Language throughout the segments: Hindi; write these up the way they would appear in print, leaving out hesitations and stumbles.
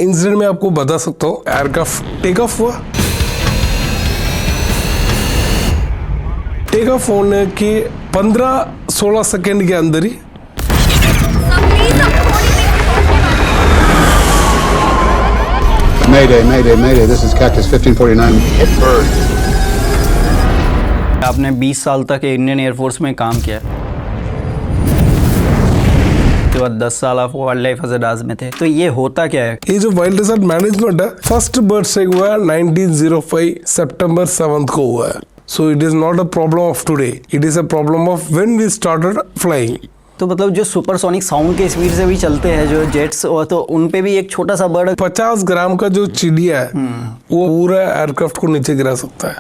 इंसिडेंट मैं आपको बता सकता हूँ। एयरक्राफ्ट टेक ऑफ हुआ, टेक ऑफ होने के 15-16 सेकेंड के अंदर ही Mayday, mayday, mayday. This is Cactus 1549. It's bird. आपने 20 साल तक इंडियन एयरफोर्स में काम किया, उसके बाद 10 साल आप वाइल्ड लाइफ हज़ार्ड में थे। तो ये होता क्या है? ये जो वाइल्ड डेजर्ट मैनेजमेंट है, फर्स्ट बर्ड स्ट्राइक हुआ है 1905 सितंबर 7 को हुआ है। So it is not a problem of today, it is a problem of when we started flying. तो मतलब जो सुपरसोनिक साउंड के स्पीड से भी चलते हैं जो जेट्स, तो उन पे भी एक छोटा सा बर्ड 50 ग्राम का जो चिड़िया है वो पूरा एयरक्राफ्ट को नीचे गिरा सकता है।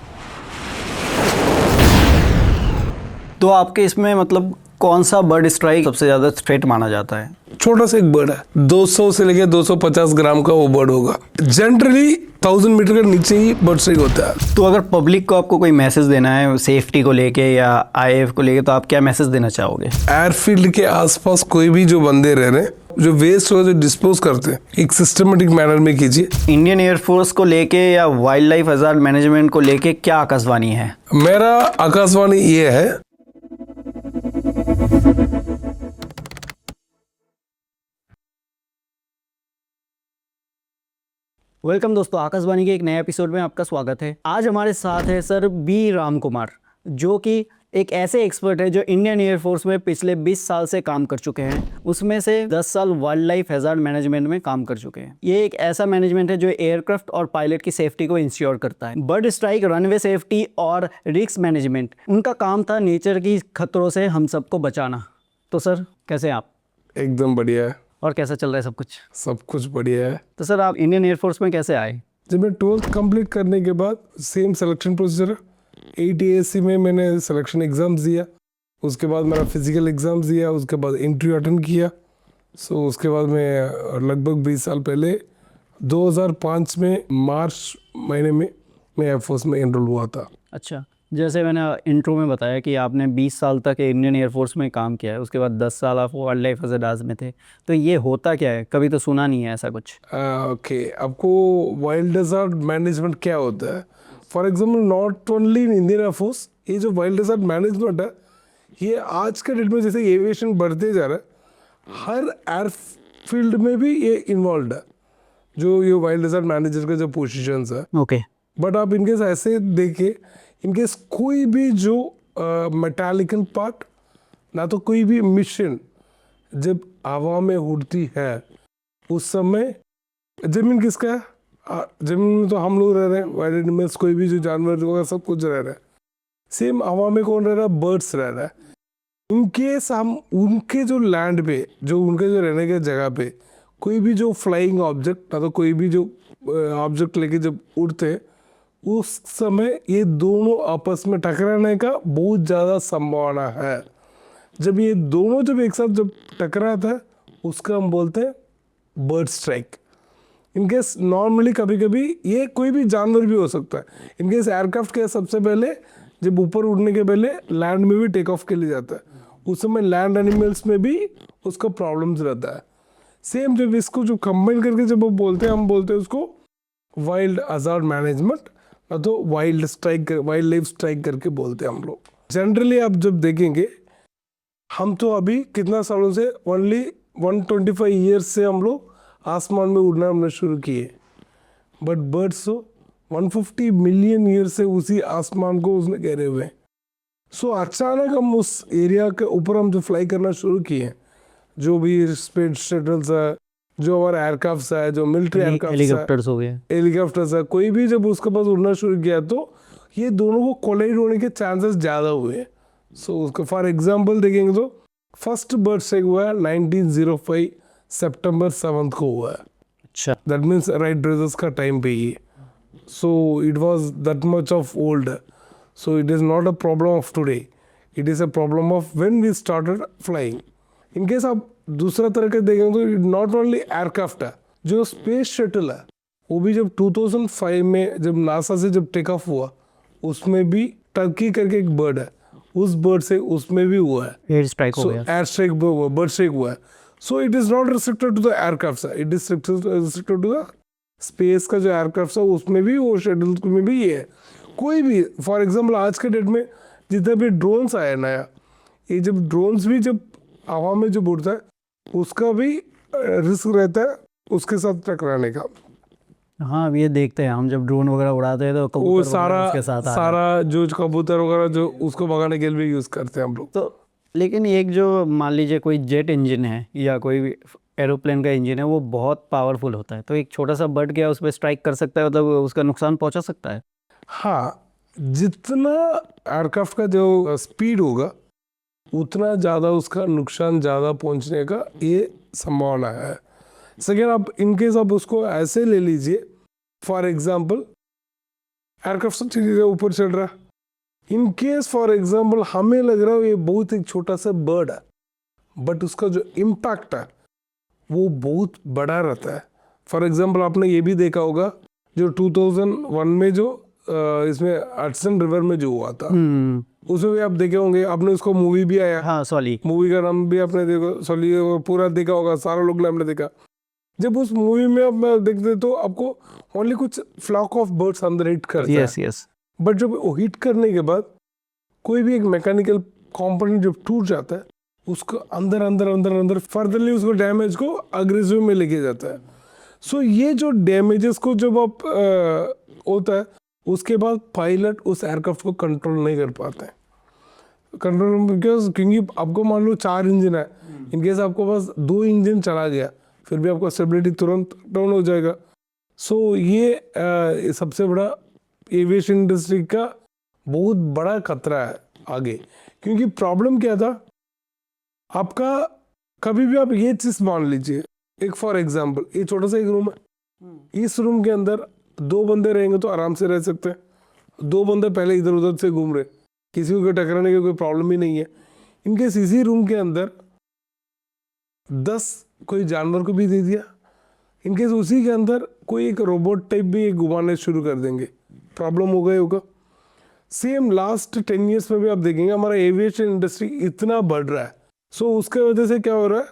तो आपके इसमें मतलब कौन सा बर्ड स्ट्राइक सबसे ज्यादा थ्रेट माना जाता है? छोटा सा एक बर्ड है, 200 से लेके 250 ग्राम का वो बर्ड होगा। जनरली 1000 मीटर के नीचे ही बर्ड स्ट्राइक होता है। तो अगर पब्लिक को आपको कोई मैसेज देना है सेफ्टी को लेके या आईएएफ को लेके, तो आप क्या मैसेज देना चाहोगे? एयरफील्ड के आसपास कोई भी जो बंदे रह रहे हैं, जो वेस्ट हो जो डिस्पोज करते हैं, एक सिस्टमेटिक मैनर में कीजिए। इंडियन एयरफोर्स को लेके या वाइल्ड लाइफ हज़ार्ड मैनेजमेंट को लेके क्या आकाशवाणी है? मेरा आकाशवाणी ये है, वेलकम दोस्तों, आकाशवाणी के एक नए एपिसोड में आपका स्वागत है। आज हमारे साथ है सर बी राम कुमार, जो कि एक ऐसे एक्सपर्ट है जो इंडियन एयरफोर्स में पिछले 20 साल से काम कर चुके हैं। उसमें से 10 साल वाइल्ड लाइफ हज़ार्ड मैनेजमेंट में काम कर चुके हैं। ये एक ऐसा मैनेजमेंट है जो एयरक्राफ्ट और पायलट की सेफ्टी को इंश्योर करता है। बर्ड स्ट्राइक, रनवे सेफ्टी और रिस्क मैनेजमेंट उनका काम था, नेचर की खतरों से हम सबको बचाना। तो सर कैसे हैं आप? एकदम बढ़िया है। और कैसा चल रहा है सब कुछ? सब कुछ बढ़िया है। तो सर आप इंडियन एयरफोर्स में कैसे आए? जब मैं 12th कंप्लीट करने के बाद सेम सिलेक्शन प्रोसीजर है। ATAC में मैंने सिलेक्शन एग्ज़ाम्स दिया, उसके बाद मेरा फिजिकल एग्ज़ाम्स दिया, उसके बाद इंटरव्यू अटेंड किया। सो उसके बाद मैं लगभग 20 साल पहले 2005 में मार्च महीने में मैं एयरफोर्स में एनरोल हुआ था। अच्छा, जैसे मैंने इंट्रो में बताया कि आपने 20 साल तक इंडियन एयरफोर्स में काम किया है, उसके बाद 10 साल आप वाइल्ड लाइफ हज़ार्ड में थे। तो ये होता क्या है? कभी तो सुना नहीं है ऐसा कुछ। ओके, आपको वाइल्ड डेजर्ट मैनेजमेंट क्या होता है? For example not only in Indian air force, ये जो वाइल्ड डेजर्ट मैनेजमेंट है, ये आज के डेट में जैसे एविएशन बढ़ते जा रहा है, हर एयरफील्ड में भी ये इन्वॉल्व है, जो ये वाइल्ड डेजर्ट मैनेजर का जो पोजीशंस है। ओके। बट आप इनकेस ऐसे देखे, इनकेस कोई भी जो मेटालिकल पार्ट, ना तो कोई भी मिशन जब हवा में उड़ती है, उस समय जमीन किसका है? जमीन में तो हम लोग रह रहे हैं, वाइल्ड एनिमल्स, कोई भी जो जानवर वगैरह सब कुछ रह रहा है। सेम हवा में कौन रह रहा है? बर्ड्स रह रहा है। इनकेस हम उनके जो लैंड पे, जो उनके जो रहने के जगह पे कोई भी जो फ्लाइंग ऑब्जेक्ट, ना तो कोई भी जो ऑब्जेक्ट लेके जब उड़ते हैं, उस समय ये दोनों आपस में टकराने का बहुत ज़्यादा संभावना है। जब ये दोनों जब एक साथ जब टकराता है, उसका हम बोलते हैं बर्ड स्ट्राइक। इनकेस नॉर्मली कभी कभी ये कोई भी जानवर भी हो सकता है। इनकेस एयरक्राफ्ट के सबसे पहले जब ऊपर उड़ने के पहले लैंड में भी टेक ऑफ के लिए जाता है, उस समय लैंड एनिमल्स में भी उसका प्रॉब्लम्स रहता है। सेम जब इसको जो कंबाइन करके जब वो बोलते हैं, हम बोलते हैं उसको वाइल्ड हज़ार्ड मैनेजमेंट, ना तो wild strike, wild life strike करके बोलते हैं हम लोग। जनरली आप जब देखेंगे, हम तो अभी कितना सालों से ओनली 125 ईयर्स से हम लोग आसमान में उड़ना हमने शुरू किए, बट बर्ड्स तो 150 मिलियन ईयर से उसी आसमान को उसने घेरे हुए हैं। सो अचानक हम उस एरिया के ऊपर हम जो फ्लाई करना शुरू किए, जो भी स्पेस शटल्स है, जो हमारे एयरक्राफ्ट है, जो मिलिट्री एयरक्राफ्ट, हेलीकॉप्टर्स हो गए, हेलीकॉप्टर्स है, कोई भी जब उसके पास उड़ना शुरू किया, तो ये दोनों को कोलाइड होने के चांसेस ज़्यादा हुए। सो उसका फॉर एग्जांपल देखेंगे तो फर्स्ट बर्ड स्ट्राइक हुआ है 1905 सितंबर 7 को हुआ है। अच्छा, दैट मीन्स राइट ब्रदर्स का टाइम पे ही। So it was that much of old. So it is not a problem of today, it is a problem of when we started flying. In case आप दूसरा तरह के देखेंगे तो नॉट ओनली एयरक्राफ्ट है, जो स्पेस शटल है, वो भी जब 2005 में जब नासा से जब टेक ऑफ हुआ, उसमें भी टर्की करके एक बर्ड है, उस बर्ड से उसमें भी हुआ है एयर स्ट्राइक हो गया। एयर स्ट्राइक हुआ, बर्ड स्ट्राइक हुआ है। So it is not restricted to the aircraft, it is restricted to the space का जो एयरक्राफ्ट है उसमें भी, वो शेड्यूल में भी ये है। कोई भी फॉर एग्जांपल आज के डेट में जितने भी ड्रोन्स आए नया, ये जब ड्रोन्स भी जब हवा में जब उड़ता है उसका भी रिस्क रहता है उसके साथ टकराने का। हाँ, अब ये देखते हैं हम जब ड्रोन वगैरह उड़ाते हैं तो वो कबूतर वगैरह सारा उसके साथ आ रहे हैं। सारा जो कबूतर वगैरह जो उसको भगाने के लिए भी यूज़ करते हैं हम लोग। तो लेकिन एक जो मान लीजिए कोई जेट इंजन है या कोई भी एरोप्लेन का इंजन है, वो बहुत पावरफुल होता है, तो एक छोटा सा बर्ड क्या उस पर स्ट्राइक कर सकता है, मतलब उसका नुकसान पहुंचा सकता है। हाँ, जितना एयरक्राफ्ट का जो स्पीड होगा उतना ज़्यादा उसका नुकसान ज़्यादा पहुंचने का ये संभावना है। सेकेंड, आप इनकेस आप उसको ऐसे ले लीजिए, फॉर एग्जांपल एयरक्राफ्ट से चीज़ ऊपर चढ़ रहा है, इनकेस फॉर एग्जांपल हमें लग रहा है ये बहुत एक छोटा सा बर्ड है, बट उसका जो इम्पैक्ट है वो बहुत बड़ा रहता है। फॉर एग्जांपल आपने ये भी देखा होगा जो 2001 में जो इसमें हडसन रिवर में जो हुआ था, उसमें भी आप देखे होंगे, आपने उसको मूवी भी आया, हाँ, सॉली मूवी का नाम भी आपने देखा, सॉली पूरा देखा होगा, सारा लोग ने हमने देखा। जब उस मूवी में आप देखते तो आपको ओनली कुछ फ्लॉक ऑफ बर्ड्स अंदर हिट करता है, यस यस, बट जब वो हिट करने के बाद कोई भी एक मैकेनिकल कंपोनेंट जब टूट जाता है उसको अंदर अंदर अंदर अंदर फर्दरली उसको डैमेज को अग्रेसिव में लेके जाता है। सो ये जो डैमेजेस को जब आप होता है उसके बाद पायलट उस एयरक्राफ्ट को कंट्रोल नहीं कर पाते हैं। कंट्रोल क्योंकि आपको मान लो 4 इंजन है, इनकेस आपको पास 2 इंजन चला गया फिर भी आपका स्टेबिलिटी तुरंत डाउन हो जाएगा। सो ये सबसे बड़ा एविएशन इंडस्ट्री का बहुत बड़ा खतरा है आगे। क्योंकि प्रॉब्लम क्या था, आपका कभी भी आप ये चीज मान लीजिए, एक फॉर एग्जांपल ये छोटा सा एक रूम है, इस रूम के अंदर 2 बंदे रहेंगे तो आराम से रह सकते हैं। 2 बंदे पहले इधर उधर से घूम रहे, किसी को टकराने की कोई प्रॉब्लम ही नहीं है। इनके इसी रूम के अंदर 10 कोई जानवर को भी दे दिया, इनकेस उसी के अंदर कोई एक रोबोट टाइप भी घुमाने शुरू कर देंगे, प्रॉब्लम हो गई होगा। सेम लास्ट 10 ईयर्स में भी आप देखेंगे हमारा एविएशन इंडस्ट्री इतना बढ़ रहा है। सो उसके वजह से क्या हो रहा है,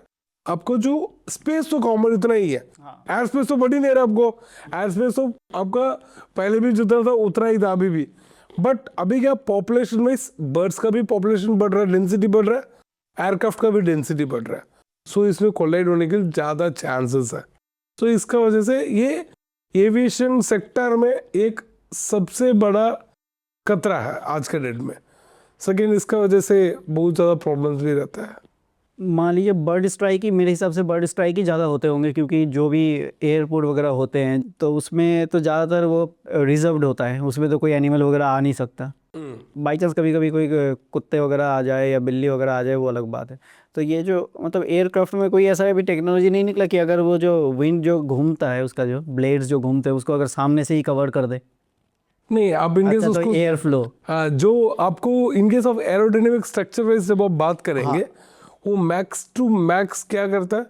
आपको जो स्पेस तो कॉमन इतना ही है, एयर स्पेस तो बढ़ ही नहीं रहा आपको, एयर स्पेस तो आपका पहले भी जितना था उतना ही था अभी भी, बट अभी क्या पॉपुलेशन में बर्ड्स का भी पॉपुलेशन बढ़ रहा है, डेंसिटी बढ़ रहा है, एयरक्राफ्ट का भी डेंसिटी बढ़ रहा है। सो इसमें कोलाइड होने के ज़्यादा चांसेस है। तो इसका वजह से ये एविएशन सेक्टर में एक सबसे बड़ा खतरा है आज के डेट में। सेकेंड, इसका वजह से बहुत ज़्यादा प्रॉब्लम्स भी रहता है। मान लीजिए बर्ड स्ट्राइक ही, मेरे हिसाब से बर्ड स्ट्राइक ही ज़्यादा होते होंगे, क्योंकि जो भी एयरपोर्ट वगैरह होते हैं तो उसमें तो ज़्यादातर वो रिजर्व्ड होता है, उसमें तो कोई एनिमल वगैरह आ नहीं सकता। बाई चांस कभी कभी कोई कुत्ते वगैरह आ जाए या बिल्ली वगैरह आ जाए वो अलग बात है। तो ये जो मतलब एयरक्राफ्ट में कोई ऐसा अभी टेक्नोलॉजी नहीं निकला कि अगर वो जो विंड जो घूमता है उसका जो ब्लेड्स जो घूमते हैं उसको अगर सामने से ही कवर कर दे। नहीं, आप इनकेस अच्छा, तो उसको एयर फ्लो, जो आपको in case of aerodynamic structure wise जब आप बात करेंगे, वो मैक्स टू मैक्स क्या करता है,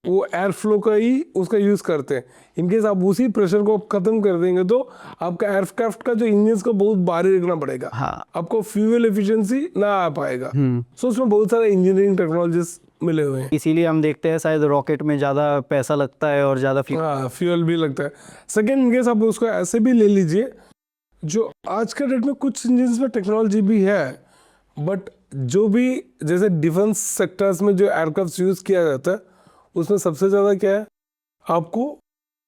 वो एयर फ्लो का ही उसका यूज करते हैं। इनकेस आप उसी प्रेशर को खत्म कर देंगे तो आपका एयरक्राफ्ट का जो इंजन को बहुत भारी रखना पड़ेगा, आपको फ्यूल एफिशिएंसी ना आ पाएगा। सो उसमें बहुत सारे इंजीनियरिंग टेक्नोलॉजीज मिले हुए हैं, इसीलिए हम देखते हैं शायद रॉकेट में ज़्यादा पैसा लगता है और ज़्यादा फ्यूल भी लगता है। सेकेंड, इनकेस आप उसको ऐसे भी ले लीजिए, जो आज के डेट में कुछ इंजन में टेक्नोलॉजी भी है, बट जो भी जैसे डिफेंस सेक्टर्स में जो एयरक्राफ्ट यूज किया जाता है उसमें सबसे ज़्यादा क्या है, आपको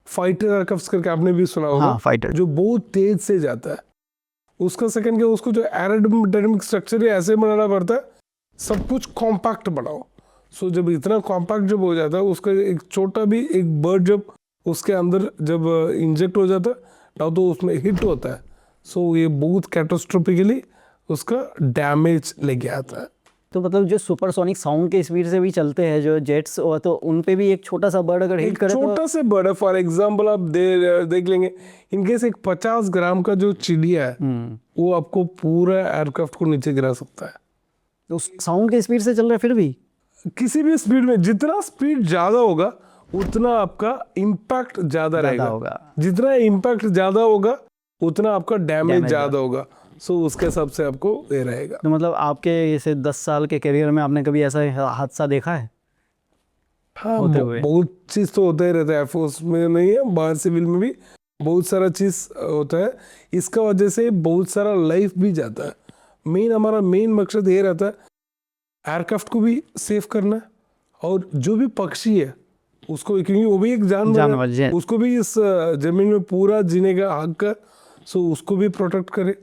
फाइटर एयरक्राफ्ट करके आपने भी सुना होगा, फाइटर जो बहुत तेज से जाता है। उसका सेकंड क्या, उसको जो एरोडायनेमिक स्ट्रक्चर है ऐसे बनाना पड़ता है, सब कुछ कॉम्पैक्ट बनाओ। सो जब इतना कॉम्पैक्ट जब हो जाता है, उसका एक छोटा भी एक बर्ड जब उसके अंदर जब इंजेक्ट हो जाता है तो उसमें हिट होता है। सो ये बहुत कैटास्ट्रोफिकली उसका डैमेज लेके आता है। तो मतलब जो सुपरसोनिक साउंड के स्पीड से भी चलते हैं जो जेट्स, तो उन पे भी एक छोटा सा बर्ड अगर हिट करे, छोटा से बर्ड है, फॉर एग्जांपल आप देख लेंगे, इनकेस एक 50 ग्राम का जो चिड़िया है वो आपको पूरा एयरक्राफ्ट को नीचे गिरा सकता है। तो साउंड के स्पीड से चल रहा है, फिर भी किसी भी स्पीड में जितना स्पीड ज्यादा होगा उतना आपका इम्पैक्ट ज्यादा रहेगा, जितना इम्पैक्ट ज्यादा होगा उतना आपका डैमेज ज्यादा होगा। सो उसके हिसाब से आपको ये रहेगा। तो मतलब आपके ऐसे 10 साल के करियर में आपने कभी ऐसा हादसा देखा है? हाँ होते हुए। बहुत चीज़ तो होता ही रहता है, एयरफोर्स में नहीं है, बाहर सिविल में भी बहुत सारा चीज़ होता है। इसका वजह से बहुत सारा लाइफ भी जाता है। हमारा मेन मकसद ये रहता है एयरक्राफ्ट को भी सेव करना है, और जो भी पक्षी है उसको, क्योंकि वो भी एक जानवर है, उसको भी इस जमीन में पूरा जीने का हक है, सो उसको भी प्रोटेक्ट करे।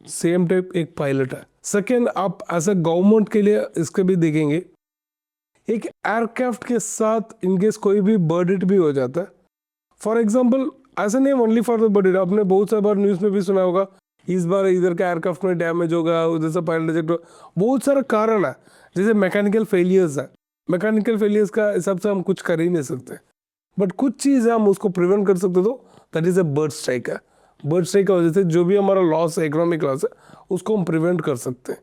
सेम टाइप एक पायलट है। सेकेंड, आप एज अ गवर्नमेंट के लिए इसके भी देखेंगे, एक एयरक्राफ्ट के साथ इनकेस कोई भी बर्ड हिट भी हो जाता है, फॉर एग्जाम्पल ऐसा नहीं only for the bird hit, आपने बहुत सारी बार न्यूज़ में भी सुना होगा इस बार इधर का एयरक्राफ्ट में डैमेज होगा, उधर से पायलट रिजेक्ट हो, बहुत सारा कारण है। जैसे मैकेनिकल फेलियर्स है, मैकेनिकल फेलियर्स का हिसाब से हम कुछ कर ही नहीं सकते, बट कुछ चीज़ है हम उसको प्रिवेंट कर सकते, तो that is a bird strike है। बर्ड स्ट्राइक की वजह से जो भी हमारा लॉस है, इकोनॉमिक लॉस है, उसको हम प्रिवेंट कर सकते हैं।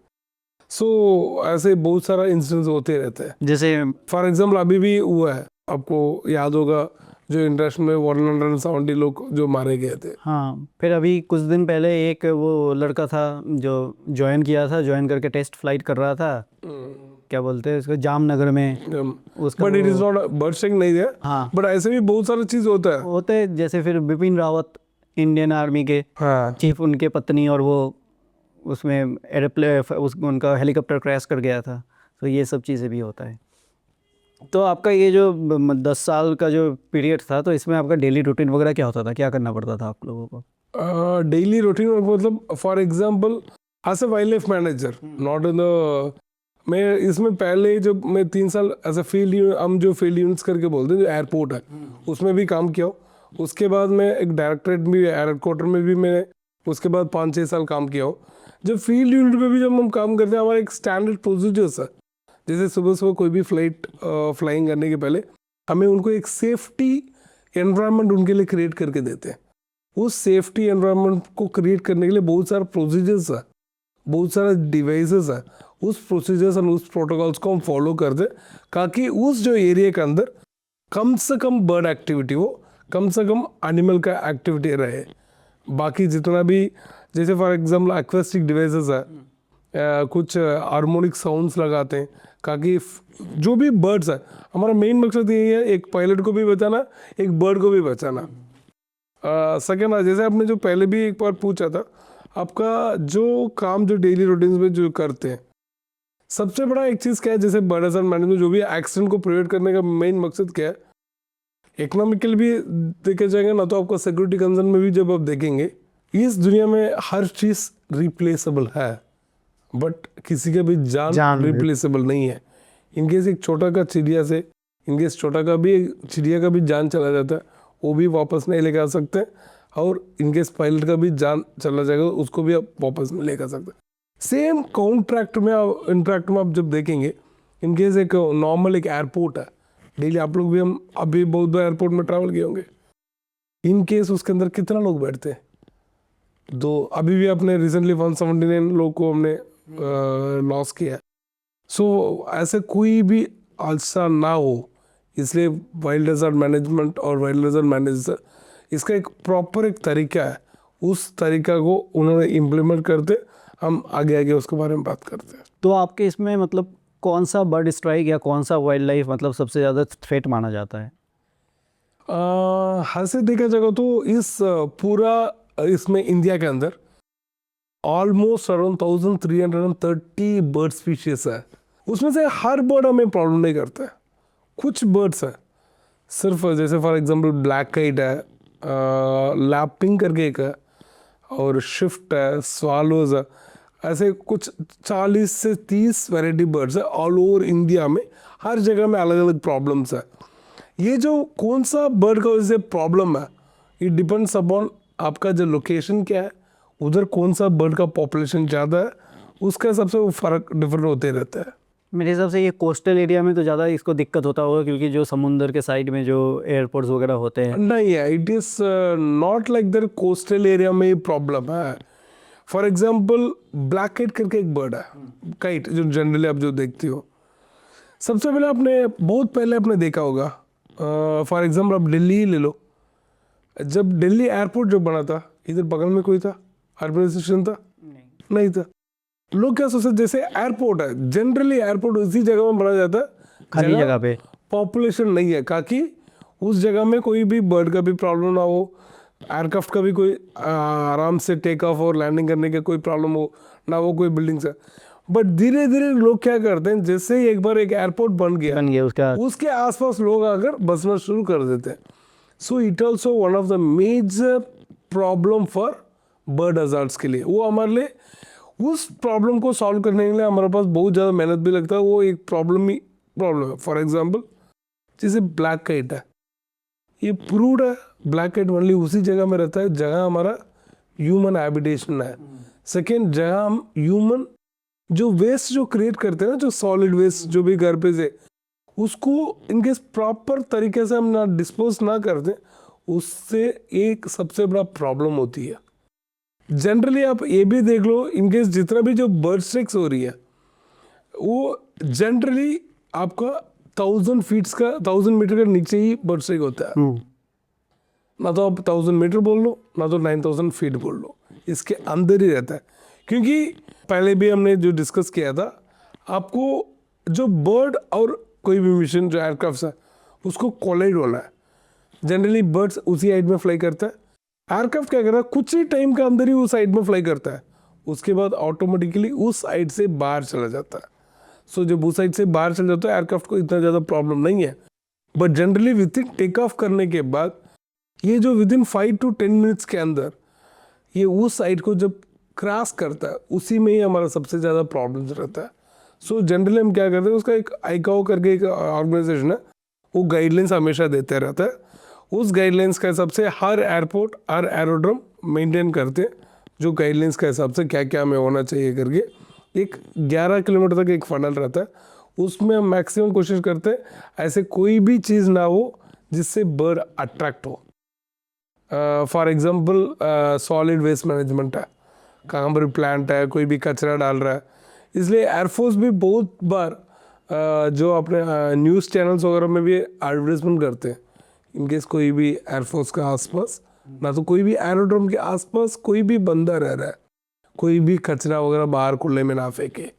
सो ऐसे बहुत सारा इंसिडेंट्स होते रहते हैं। जैसे फॉर एग्जाम्पल अभी भी हुआ है, आपको याद होगा जो इंटरनेशनल में 170 लोग जो मारे गए थे। हाँ, फिर अभी कुछ दिन पहले एक वो लड़का था जो ज्वाइन करके टेस्ट फ्लाइट कर रहा था, क्या बोलते हैं उसको, जामनगर में, उसका but it is not bird strike नहीं है। हाँ, बट ऐसे भी बहुत सारा चीज होता है। होते जैसे फिर बिपिन रावत इंडियन आर्मी के हाँ चीफ, उनके पत्नी और वो उसमें उनका हेलीकॉप्टर क्रैश कर गया था, तो ये सब चीज़ें भी होता है। तो आपका ये जो 10 साल का जो पीरियड था, तो इसमें आपका डेली रूटीन वगैरह क्या होता था, क्या करना पड़ता था आप लोगों को? डेली रूटीन मतलब for example as a wild life manager, not in the, मैं इसमें पहले जब मैं 3 साल एज ए फील्ड, हम जो फील्ड यूनिट्स करके बोलते हैं, जो एयरपोर्ट है उसमें भी काम किया। उसके बाद मैं एक डायरेक्टरेट भी, एयरक्वार्टर में भी मैं उसके बाद 5-6 साल काम किया हो। जब फील्ड यूनिट में भी जब हम काम करते हैं, हमारा एक स्टैंडर्ड प्रोसीजर्स है। जैसे सुबह सुबह कोई भी फ्लाइट फ्लाइंग करने के पहले हमें उनको एक सेफ्टी एनवायरनमेंट उनके लिए क्रिएट करके देते हैं। उस सेफ्टी एनवायरनमेंट को क्रिएट करने के लिए बहुत सारा प्रोसीजर्स है, बहुत सारा डिवाइसेस है। उस प्रोसीजर्स और उस प्रोटोकॉल्स को हम फॉलो करते, ताकि उस जो एरिया के अंदर कम से कम बर्ड एक्टिविटी हो, कम से कम एनिमल का एक्टिविटी रहे। बाकी जितना भी, जैसे फॉर एग्जाम्पल एक्वेस्टिक डिवाइसेस है, कुछ हार्मोनिक साउंड्स लगाते हैं, ताकि जो भी बर्ड्स है, हमारा मेन मकसद यही है, एक पायलट को भी बचाना, एक बर्ड को भी बचाना। सेकेंड, जैसे आपने जो पहले भी एक बार पूछा था, आपका जो काम जो डेली रूटीन्स में जो करते हैं, सबसे बड़ा एक चीज़ क्या है, जैसे बर्ड हैजार्ड मैनेजमेंट, जो भी एक्सीडेंट को प्रिवेंट करने का मेन मकसद क्या है, इकोनॉमिकल भी देखे जाएंगे ना, तो आपका सिक्योरिटी कंसर्न में भी जब आप देखेंगे, इस दुनिया में हर चीज़ रिप्लेसेबल है, बट किसी का भी जान रिप्लेसेबल नहीं है। इनकेस एक छोटा का चिड़िया से, इनकेस छोटा का भी चिड़िया का भी जान चला जाता है, वो भी वापस नहीं लेकर आ सकते, और इनकेस पायलट का भी जान चला जाएगा, उसको भी आप वापस नहीं लेकर सकते। सेम कॉन्ट्रैक्ट में इंट्रैक्ट में आप जब देखेंगे, इनकेस एक नॉर्मल एक एयरपोर्ट है, डेली आप लोग भी, हम अभी बहुत बार एयरपोर्ट में ट्रैवल किए होंगे, इनकेस उसके अंदर कितना लोग बैठते हैं, दो, अभी भी अपने रिसेंटली 179 लोग को हमने लॉस किया। सो ऐसे कोई भी हादसा ना हो, इसलिए वाइल्ड हैजार्ड मैनेजमेंट और वाइल्ड हैजार्ड मैनेजर, इसका एक प्रॉपर एक तरीका है, उस तरीका को उन्होंने इम्प्लीमेंट करते, हम आगे आगे उसके बारे में बात करते हैं। तो आपके इसमें मतलब कौन सा बर्ड स्ट्राइक या कौन सा वाइल्ड लाइफ मतलब सबसे ज़्यादा थ्रेट माना जाता है? ऐसे देखा जाएगा तो इस पूरा इसमें इंडिया के अंदर ऑलमोस्ट अराउंड 1330 बर्ड स्पीशीज है। उसमें से हर बर्ड हमें प्रॉब्लम नहीं करता है। कुछ बर्ड्स है सिर्फ, जैसे फॉर एग्जांपल ब्लैक काइट है, लैपिंग करके एक है, और शिफ्ट है, स्वालोज है, ऐसे कुछ 40 से 30 वैरायटी बर्ड्स है ऑल ओवर इंडिया में। हर जगह में अलग अलग प्रॉब्लम्स है। ये जो कौन सा बर्ड का वजह से प्रॉब्लम है, इट डिपेंड्स अपॉन आपका जो लोकेशन क्या है, उधर कौन सा बर्ड का पॉपुलेशन ज़्यादा है, उसके हिसाब से वो फ़र्क डिफरेंट होते रहता है। मेरे हिसाब से ये कोस्टल एरिया में तो ज़्यादा इसको दिक्कत होता होगा, क्योंकि जो समुंदर के साइड में जो एयरपोर्ट्स वगैरह होते हैं। नहीं है, it is not like that, coastal area में ही प्रॉब्लम है। फॉर एग्जाम्पल ब्लैक काइट करके एक बर्ड है, काइट जो जनरली आप जो देखते हो, सबसे पहले आपने बहुत पहले आपने देखा होगा, फॉर एग्जाम्पल आप दिल्ली ही ले लो। जब दिल्ली एयरपोर्ट जो बना था, इधर बगल में कोई था एयरपोर्ट स्टेशन था? नहीं था। लोग क्या सोचते, जैसे एयरपोर्ट है, जनरली एयरपोर्ट उसी जगह में बनाया जाता है खाली जगह पे, पॉपुलेशन नहीं है, ताकि उस जगह में कोई भी बर्ड का भी प्रॉब्लम ना हो, एयरक्राफ्ट का भी कोई आराम से टेक ऑफ और लैंडिंग करने का कोई प्रॉब्लम हो ना, वो कोई बिल्डिंग से। बट धीरे धीरे लोग क्या करते हैं, जैसे ही एक बार एक एयरपोर्ट बन गया उसके आसपास लोग आकर बसना शुरू कर देते हैं। So it also one of the major problem for bird hazards के लिए। वो हमारे लिए उस प्रॉब्लम को सॉल्व करने के लिए हमारे पास बहुत ज़्यादा मेहनत भी लगता है। वो एक प्रॉब्लम है। फॉर एग्जाम्पल जैसे ब्लैक काइट है, ये प्रूव्ड है ब्लैक काइट ओनली उसी जगह में रहता है जगह हमारा ह्यूमन हैबिटेशन है। सेकेंड, जगह हम ह्यूमन जो वेस्ट जो क्रिएट करते हैं ना, जो सॉलिड वेस्ट जो भी घर पे से, उसको इनके प्रॉपर तरीके से हम ना डिस्पोज ना करते, उससे एक सबसे बड़ा प्रॉब्लम होती है। जनरली आप ये भी देख लो, इनकेस जितना भी जो बर्ड स्ट्राइक्स हो रही है वो जनरली आपका 1000 मीटर के नीचे ही बर्ड स्ट्राइक होता है। ना तो आप 1000 मीटर बोल लो, ना तो 9000 फीट बोल लो, इसके अंदर ही रहता है। क्योंकि पहले भी हमने जो डिस्कस किया था, आपको जो बर्ड और कोई भी मिशन जो एयरक्राफ्ट है उसको कोलाइड होना है। जनरली बर्ड्स उसी हाइट में फ्लाई करता है, एयरक्राफ्ट क्या करता है कुछ ही टाइम के अंदर ही उस हाइट में फ्लाई करता है, उसके बाद ऑटोमेटिकली उस हाइट से बाहर चला जाता है। सो जब उस साइड से बाहर चल जाता है एयरक्राफ्ट को इतना ज़्यादा प्रॉब्लम नहीं है। But generally within take off करने के बाद ये जो विद इन 5 to 10 मिनट्स के अंदर ये उस साइड को जब क्रॉस करता है, उसी में ही हमारा सबसे ज़्यादा प्रॉब्लम रहता है। सो जनरली हम क्या करते हैं, उसका एक आईकाओ करके एक ऑर्गेनाइजेशन है, वो गाइडलाइंस हमेशा देते रहता है। उस गाइडलाइंस के हिसाब से हर एयरपोर्ट हर एरोड्रोम मेंटेन करते हैं, जो गाइडलाइंस के हिसाब से क्या क्या हमें होना चाहिए करके। एक 11 किलोमीटर तक एक फनल रहता है, उसमें हम मैक्सिमम कोशिश करते हैं ऐसे कोई भी चीज़ ना हो जिससे बर्ड अट्रैक्ट हो। For example solid waste management है, कहाँ पर प्लांट है, कोई भी कचरा डाल रहा है, इसलिए एयरफोर्स भी बहुत बार जो अपने न्यूज़ चैनल्स वगैरह में भी एडवर्टाइजमेंट करते हैं। इनकेस कोई भी एयरफोर्स का आसपास ना तो कोई भी एरोड्रोम के आसपास कोई भी बंदा रह रहा है, कोई भी कचरा वगैरह बाहर खुले में ना फेंके।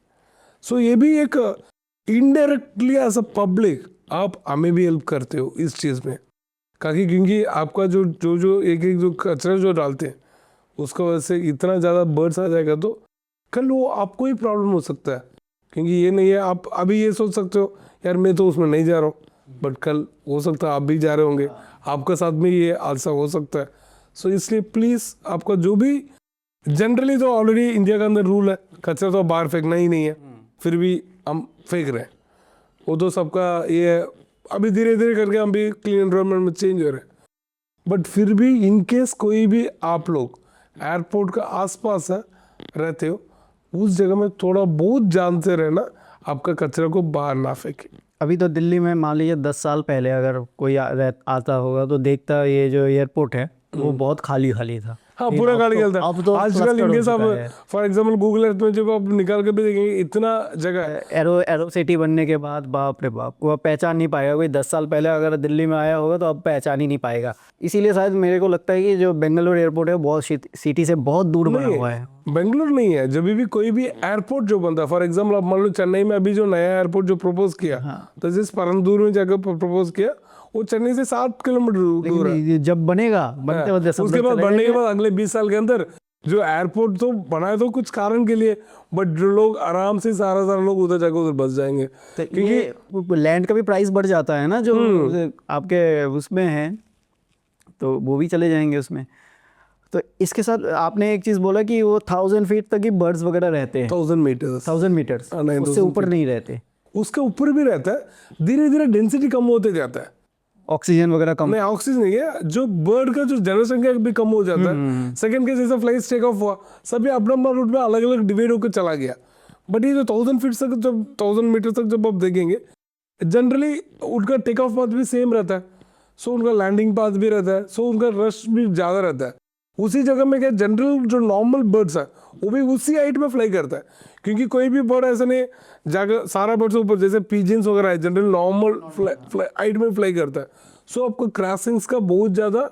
सो ये भी एक इनडायरेक्टली एज अ पब्लिक आप हमें भी हेल्प करते हो इस चीज़ में, क्योंकि आपका जो जो जो एक एक जो कचरा जो डालते हैं उसका वजह से इतना ज़्यादा बर्ड्स आ जाएगा तो कल वो आपको ही प्रॉब्लम हो सकता है। क्योंकि ये नहीं है आप अभी ये सोच सकते हो यार मैं तो उसमें नहीं जा रहा हूँ, बट कल हो सकता है आप भी जा रहे होंगे, आपके साथ में ये हादसा हो सकता है। सो इसलिए प्लीज़ आपका जो भी जनरली तो ऑलरेडी इंडिया के अंदर रूल है कचरा तो बाहर फेंकना ही नहीं है, फिर भी हम फेंक रहे हैं, वो तो सबका ये है। अभी धीरे धीरे करके हम भी क्लीन एनवायरनमेंट में चेंज हो रहे हैं, बट फिर भी इनकेस कोई भी आप लोग एयरपोर्ट का आसपास है रहते हो, उस जगह में थोड़ा बहुत जानते रहना आपका कचरा को बाहर ना फेंके। अभी तो दिल्ली में मान लीजिए 10 साल पहले अगर कोई आता होगा तो देखता ये जो एयरपोर्ट है वो बहुत खाली खाली था। हाँ पूरा खाली चलता है। अब तो आजकल इनके सब फॉर एग्जांपल गूगल अर्थ में जब आप निकाल के भी देखेंगे इतना जगह है। एरो सिटी बनने के बाद बाप रे बाप, वो पहचान नहीं पाएगा। कोई 10 साल पहले अगर दिल्ली में आया होगा तो अब पहचान ही नहीं पाएगा। इसीलिए शायद मेरे को लगता है कि जो बेंगलोर एयरपोर्ट है बहुत सिटी से बहुत दूर बना हुआ है। बेंगलोर नहीं है, जब भी कोई भी एयरपोर्ट जो बनता है, फॉर एग्जाम्पल आप मान लो चेन्नई में अभी जो नया एयरपोर्ट जो प्रपोज किया, तो जिस परंदूर में जाकर प्रपोज किया वो चेन्नई से 7 किलोमीटर दूर है। जब बनेगा बनते उसके बाद बनने के बाद अगले 20 साल के अंदर जो एयरपोर्ट तो बनाए तो कुछ कारण के लिए, बट जो लोग आराम से सारा लोग उधर जाकर उधर बस जाएंगे, क्योंकि लैंड का भी प्राइस बढ़ जाता है ना जो आपके उसमें है, तो वो भी चले जाएंगे उसमें। तो इसके साथ आपने एक चीज़ बोला कि वो 1000 फीट तक ही बर्ड्स वगैरह रहते हैं। 1000 मीटर्स उससे ऊपर नहीं रहते। उसके ऊपर भी रहता है, धीरे धीरे डेंसिटी कम होते जाता है, ऑक्सीजन वगैरह कम। नहीं ऑक्सीजन नहीं है, जो बर्ड का जो जनसंख्या भी कम हो जाता है। सेकंड केस जैसा फ्लाइट टेक ऑफ हुआ, सभी अप डाउन रूट में अलग अलग डिवाइड होकर चला गया। बट ये जो 1000 फीट तक जब 1000 मीटर तक जब आप देखेंगे जनरली उनका टेक ऑफ पाथ भी सेम रहता है, सो उनका लैंडिंग पाथ भी रहता है, सो उनका रश भी ज़्यादा रहता है। उसी जगह में क्या जनरल जो नॉर्मल बर्ड्स है वो भी उसी हाइट में फ्लाई करता है, क्योंकि कोई भी बर्ड ऐसा नहीं जाकर सारा बर्ड्स ऊपर, जैसे पिजन्स वगैरह है जनरल नॉर्मल हाइट में फ्लाई करता है। सो आपको क्रॉसिंग्स का बहुत ज़्यादा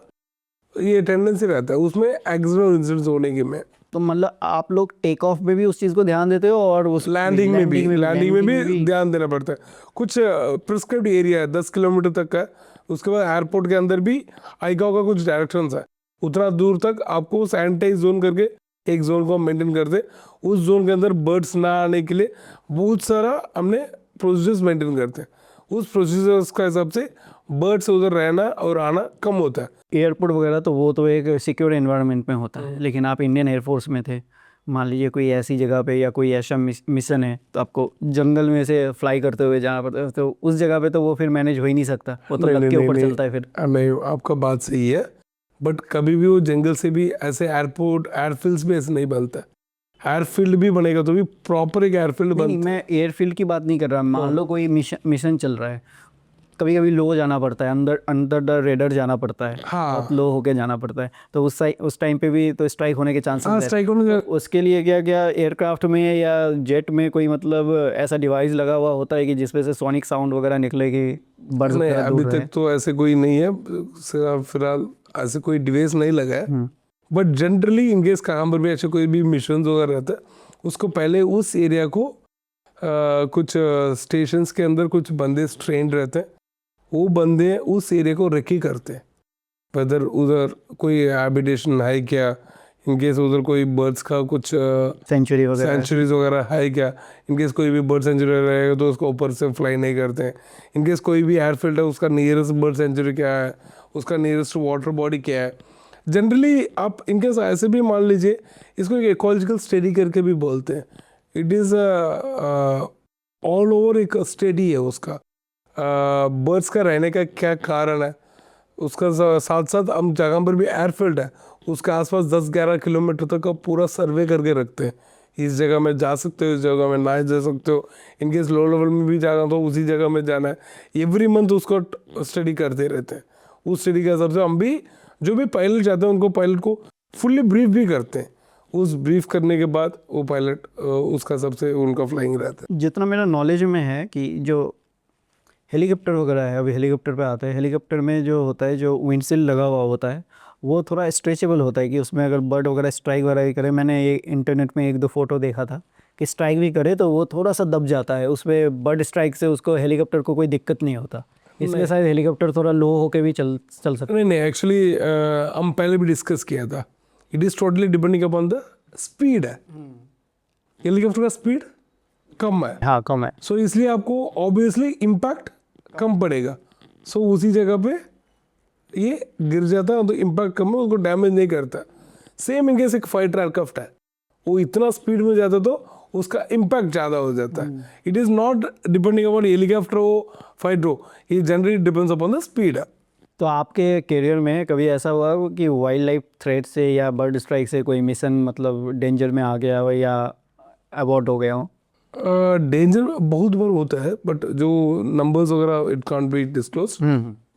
ये टेंडेंसी रहता है उसमें एक्सीडेंट इंसिडेंट्स होने के में। तो मतलब आप लोग टेक ऑफ में भी उस चीज़ को ध्यान देते हो और उस लैंडिंग में भी landing ध्यान देना पड़ता है। कुछ प्रिस्क्राइब्ड एरिया है 10 किलोमीटर तक का, उसके बाद एयरपोर्ट के अंदर भी आईकाओ का कुछ डायरेक्शंस है, उतना दूर तक आपको सैनिटाइज जोन करके एक जोन को मेंटेन करते, उस जोन के अंदर बर्ड्स ना आने के लिए बहुत सारा हमने प्रोसीजर्स मेंटेन करते हैं। उस प्रोसीजर्स का हिसाब से बर्ड्स उधर रहना और आना कम होता है। एयरपोर्ट वगैरह तो वो तो एक सिक्योर एनवायरनमेंट में होता है, लेकिन आप इंडियन एयरफोर्स में थे, मान लीजिए कोई ऐसी जगह पे या कोई ऐसा मिशन है तो आपको जंगल में से फ्लाई करते हुए जाना पड़ता है, तो उस जगह पे तो वो फिर मैनेज हो ही नहीं सकता, वो तो लग के ऊपर चलता है फिर। नहीं, आपका बात सही है, बट कभी भी वो जंगल से भी ऐसे एयरपोर्ट एयरफील्ड्स भी ऐसे नहीं बनता। एयरफील्ड भी बनेगा तो भी प्रॉपर एक एयरफील्ड नहीं, बन। मैं एयरफील्ड की बात नहीं कर रहा, मान लो कोई मिशन चल रहा है, कभी कभी लो जाना पड़ता है, अंदर अंडर द रेडर जाना पड़ता है, हाँ। बहुत लो होके जाना पड़ता है, तो उस टाइम पे भी तो स्ट्राइक होने के चांसेस हाँ, है। स्ट्राइक होने तो उसके लिए क्या क्या एयरक्राफ्ट में या जेट में कोई मतलब ऐसा डिवाइस लगा हुआ होता है कि जिसपे से सोनिक साउंड वगैरह निकलेगी, बर्ड्स नहीं, वगैरह अभी दूर तक तो ऐसे कोई नहीं है फिलहाल, ऐसे कोई डिवाइस नहीं लगा है। बट जनरली इन केस कहाँ पर भी ऐसे कोई भी मिशन वगैरह रहता है, उसको पहले उस एरिया को कुछ स्टेशंस के अंदर कुछ बंदे ट्रेंड रहते हैं, वो बंदे उस एरिया को रेकी करते हैं, वेदर उधर कोई हैबिटेशन है क्या, इनकेस उधर कोई बर्ड्स का कुछ सेंचुरी वगैरह। सेंचुरीज वगैरह है क्या, इनकेस कोई भी बर्ड सेंचुरी रहेगा तो उसको ऊपर से फ्लाई नहीं करते हैं। इनकेस कोई भी एयरफील्ड है उसका नियरेस्ट बर्ड सेंचुरी क्या है, उसका नियरेस्ट वाटर बॉडी क्या है। जनरली आप इनकेस ऐसे भी मान लीजिए, इसको एक इकोलॉजिकल स्टडी करके भी बोलते हैं। इट इज़ ऑल ओवर एक स्टडी है उसका, बर्ड्स का रहने का क्या कारण है, उसका साथ साथ हम जगह पर भी एयरफील्ड है उसके आसपास 10-11 किलोमीटर तक का पूरा सर्वे करके रखते हैं। इस जगह में जा सकते हो, इस जगह में ना जा सकते हो, इनकेस लो लेवल में भी जाना तो उसी जगह में जाना है। एवरी मंथ उसको स्टडी करते रहते हैं। उस स्टडी के हिसाब से हम भी जो भी पायलट जाते हैं उनको पायलट को फुल्ली ब्रीफ भी करते हैं। उस ब्रीफ करने के बाद वो पायलट उसका सबसे उनका फ्लाइंग रहता है। जितना मेरा नॉलेज में है कि जो हेलीकॉप्टर वगैरह है, अभी हेलीकॉप्टर पे आता है, हेलीकॉप्टर में जो होता है जो विंडशील्ड लगा हुआ होता है वो थोड़ा स्ट्रेचेबल होता है कि उसमें अगर बर्ड वगैरह स्ट्राइक वगैरह भी करे, मैंने ये इंटरनेट में 1-2 फोटो देखा था कि स्ट्राइक भी करे तो वो थोड़ा सा दब जाता है, उसमें बर्ड स्ट्राइक से उसको हेलीकॉप्टर को कोई दिक्कत नहीं होता, इसलिए शायद हेलीकॉप्टर थोड़ा लो होके भी चल सकता है। नहीं, एक्चुअली हम पहले भी डिस्कस किया था, it is totally depending upon the speed है। हेलीकॉप्टर का स्पीड कम है, हाँ कम है, सो इसलिए आपको ऑब्वियसली इम्पैक्ट कम पड़ेगा। सो उसी जगह पे ये गिर जाता है तो इम्पैक्ट कम है, उसको डैमेज नहीं करता। सेम इनकेस एक फाइटर एयरक्राफ्ट है, वो इतना स्पीड में जाता तो उसका इम्पैक्ट ज़्यादा हो जाता है। It is not depending upon helicopter हो फाइटर हो, ये generally depends upon the speed है। तो आपके करियर में कभी ऐसा हुआ हो कि वाइल्ड लाइफ थ्रेट से या बर्ड स्ट्राइक से कोई मिशन मतलब डेंजर में आ गया हो या अबॉर्ट हो गया हो? डेंजर बहुत बार होता है, बट जो नंबर्स वगैरह it can't be disclose.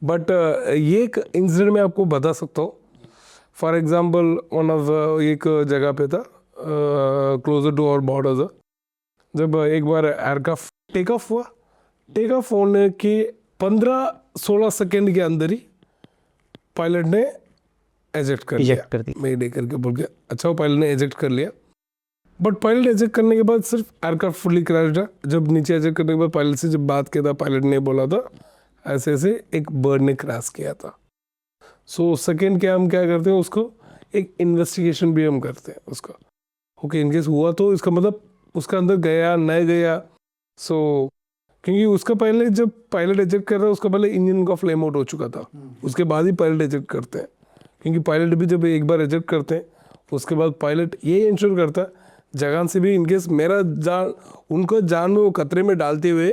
But ये एक इंसिडेंट मैं आपको बता सकता हूँ। फॉर एग्जांपल वन ऑफ एक जगह पे था क्लोजर टू आवर बॉर्डर्स, जब एक बार एयरक्राफ्ट टेक ऑफ हुआ, टेक ऑफ होने के 15-16 सेकेंड के अंदर ही पायलट ने एजेक्ट कर दी, मैं डे करके बोल के अच्छा वो पायलट ने एजेक्ट कर लिया। बट पायलट एजेक्ट करने के बाद सिर्फ एयरक्राफ्ट फुल्ली क्रैश था। जब नीचे एजेक्ट करने के बाद पायलट से जब बात किया था, पायलट ने बोला था ऐसे ऐसे एक बर्ड ने क्रैश किया था। सो सेकेंड क्या हम क्या करते हैं, उसको एक इन्वेस्टिगेशन भी हम करते हैं उसका। ओके, इनकेस हुआ तो इसका मतलब उसका अंदर गया नहीं गया। सो क्योंकि उसका पहले जब पायलट एजेक्ट कर रहा है उसका पहले इंजन का फ्लेम आउट हो चुका था, उसके बाद ही पायलट एजेक्ट करते हैं। क्योंकि पायलट भी जब एक बार एजेक्ट करते हैं उसके बाद पायलट ये इंश्योर करता है जगह से भी इनकेस मेरा जान उनको जान में वो खतरे में डालते हुए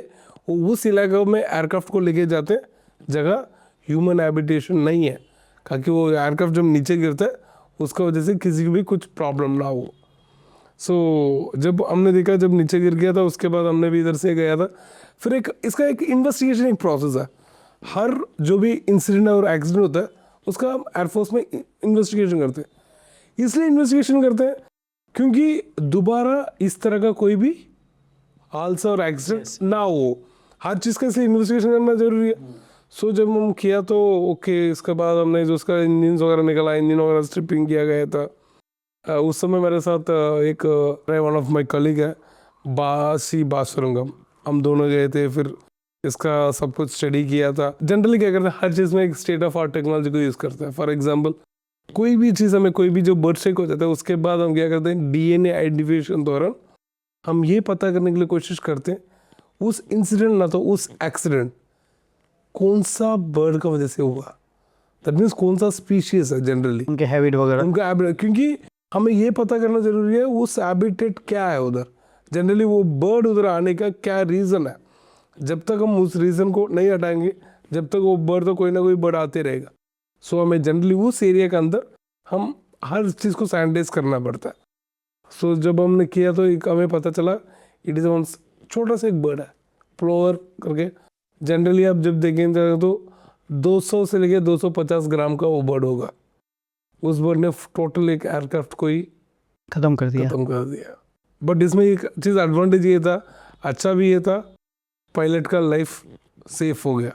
वो उस इलाके में एयरक्राफ्ट को लेके जाते हैं जगह ह्यूमन हैबिटेशन नहीं है, ताकि वो एयरक्राफ्ट जब नीचे गिरता है उसका वजह से किसी को भी कुछ प्रॉब्लम ना हो। सो जब हमने देखा जब नीचे गिर गया था उसके बाद हमने भी इधर से गया था। फिर एक इसका एक इन्वेस्टिगेशन एक प्रोसेस है। हर जो भी इंसिडेंट और एक्सीडेंट होता है उसका हम एयरफोर्स में इन्वेस्टिगेशन करते हैं। इसलिए इन्वेस्टिगेशन करते हैं क्योंकि दोबारा इस तरह का कोई भी हादसा और एक्सीडेंट ना हो। हर चीज़ का इसलिए इन्वेस्टिगेशन करना जरूरी है। सो जब हम किया तो ओके, इसके बाद हमने जो उसका इंजन वगैरह निकला, इंजन वगैरह स्ट्रिपिंग किया गया था, उस समय मेरे साथ एक वन ऑफ माय कलीग है बासी बासुरंगम, हम दोनों गए थे, फिर इसका सब कुछ स्टडी किया था। जनरली क्या करते हैं, हर चीज़ में एक स्टेट ऑफ आर्ट टेक्नोलॉजी को यूज़ करते हैं। फॉर एग्जांपल कोई भी चीज़ हमें कोई भी जो बर्थ शेक हो जाता है उसके बाद हम क्या करते हैं, डीएनए आइडेंटिफिकेशन दौरान हम ये पता करने के लिए कोशिश करते हैं उस इंसिडेंट ना तो उस एक्सीडेंट कौन सा बर्ड का वजह से हुआ, दैट मीन्स कौन सा स्पीशीज है जनरली उनके हैबिट वगैरह। उनका हैबिटेट, क्योंकि हमें ये पता करना जरूरी है उस हैबिटेट क्या है उधर, जनरली वो बर्ड उधर आने का क्या रीज़न है। जब तक हम उस रीज़न को नहीं हटाएंगे जब तक वो बर्ड तो कोई ना कोई बर्ड आते रहेगा। सो हमें जनरली उस एरिया के अंदर हम हर चीज़ को सैनिटाइज करना पड़ता है। सो जब हमने किया तो एक हमें पता चला इट इज़ वन छोटा सा एक बर्ड है प्लोवर करके। जनरली आप जब देखेंगे तो 200 से लेके 250 ग्राम का वो बर्ड होगा। उस बर्ड ने टोटल एक एयरक्राफ्ट को ही खत्म कर दिया। खत्म कर दिया। बट इसमें एक चीज़ एडवांटेज ये था, अच्छा भी ये था, पायलट का लाइफ सेफ हो गया।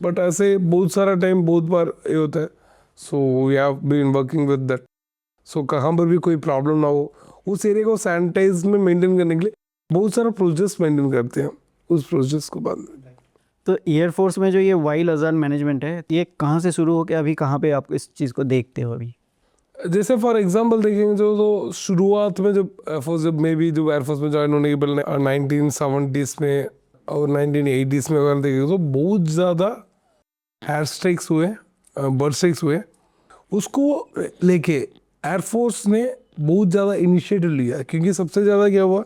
बट ऐसे बहुत सारा टाइम बहुत बार ये होता है। So we have been working with that. So कहाँ पर भी कोई प्रॉब्लम ना हो, उस एरिया को सैनिटाइज में मेंटेन करने के लिए बहुत सारा प्रोसेस मेंटेन करते हैं। उस प्रोसेस को बाद में तो एयरफोर्स में जो ये वाइल्ड हजार्ड मैनेजमेंट है, ये कहाँ से शुरू हो के अभी कहाँ पे आप इस चीज़ को देखते हो अभी? जैसे फॉर एग्जांपल देखेंगे जो तो शुरुआत में जब एयरफोर्स जब मे बी जो एयरफोर्स में ज्वाइन होने के पहले 1970s में और 1980s में अगर देखेंगे तो बहुत ज़्यादा एयर स्ट्राइक्स हुए, बर्ड स्ट्राइक्स हुए। उसको लेके एयरफोर्स ने बहुत ज़्यादा इनिशिएटिव लिया, क्योंकि सबसे ज़्यादा क्या हुआ,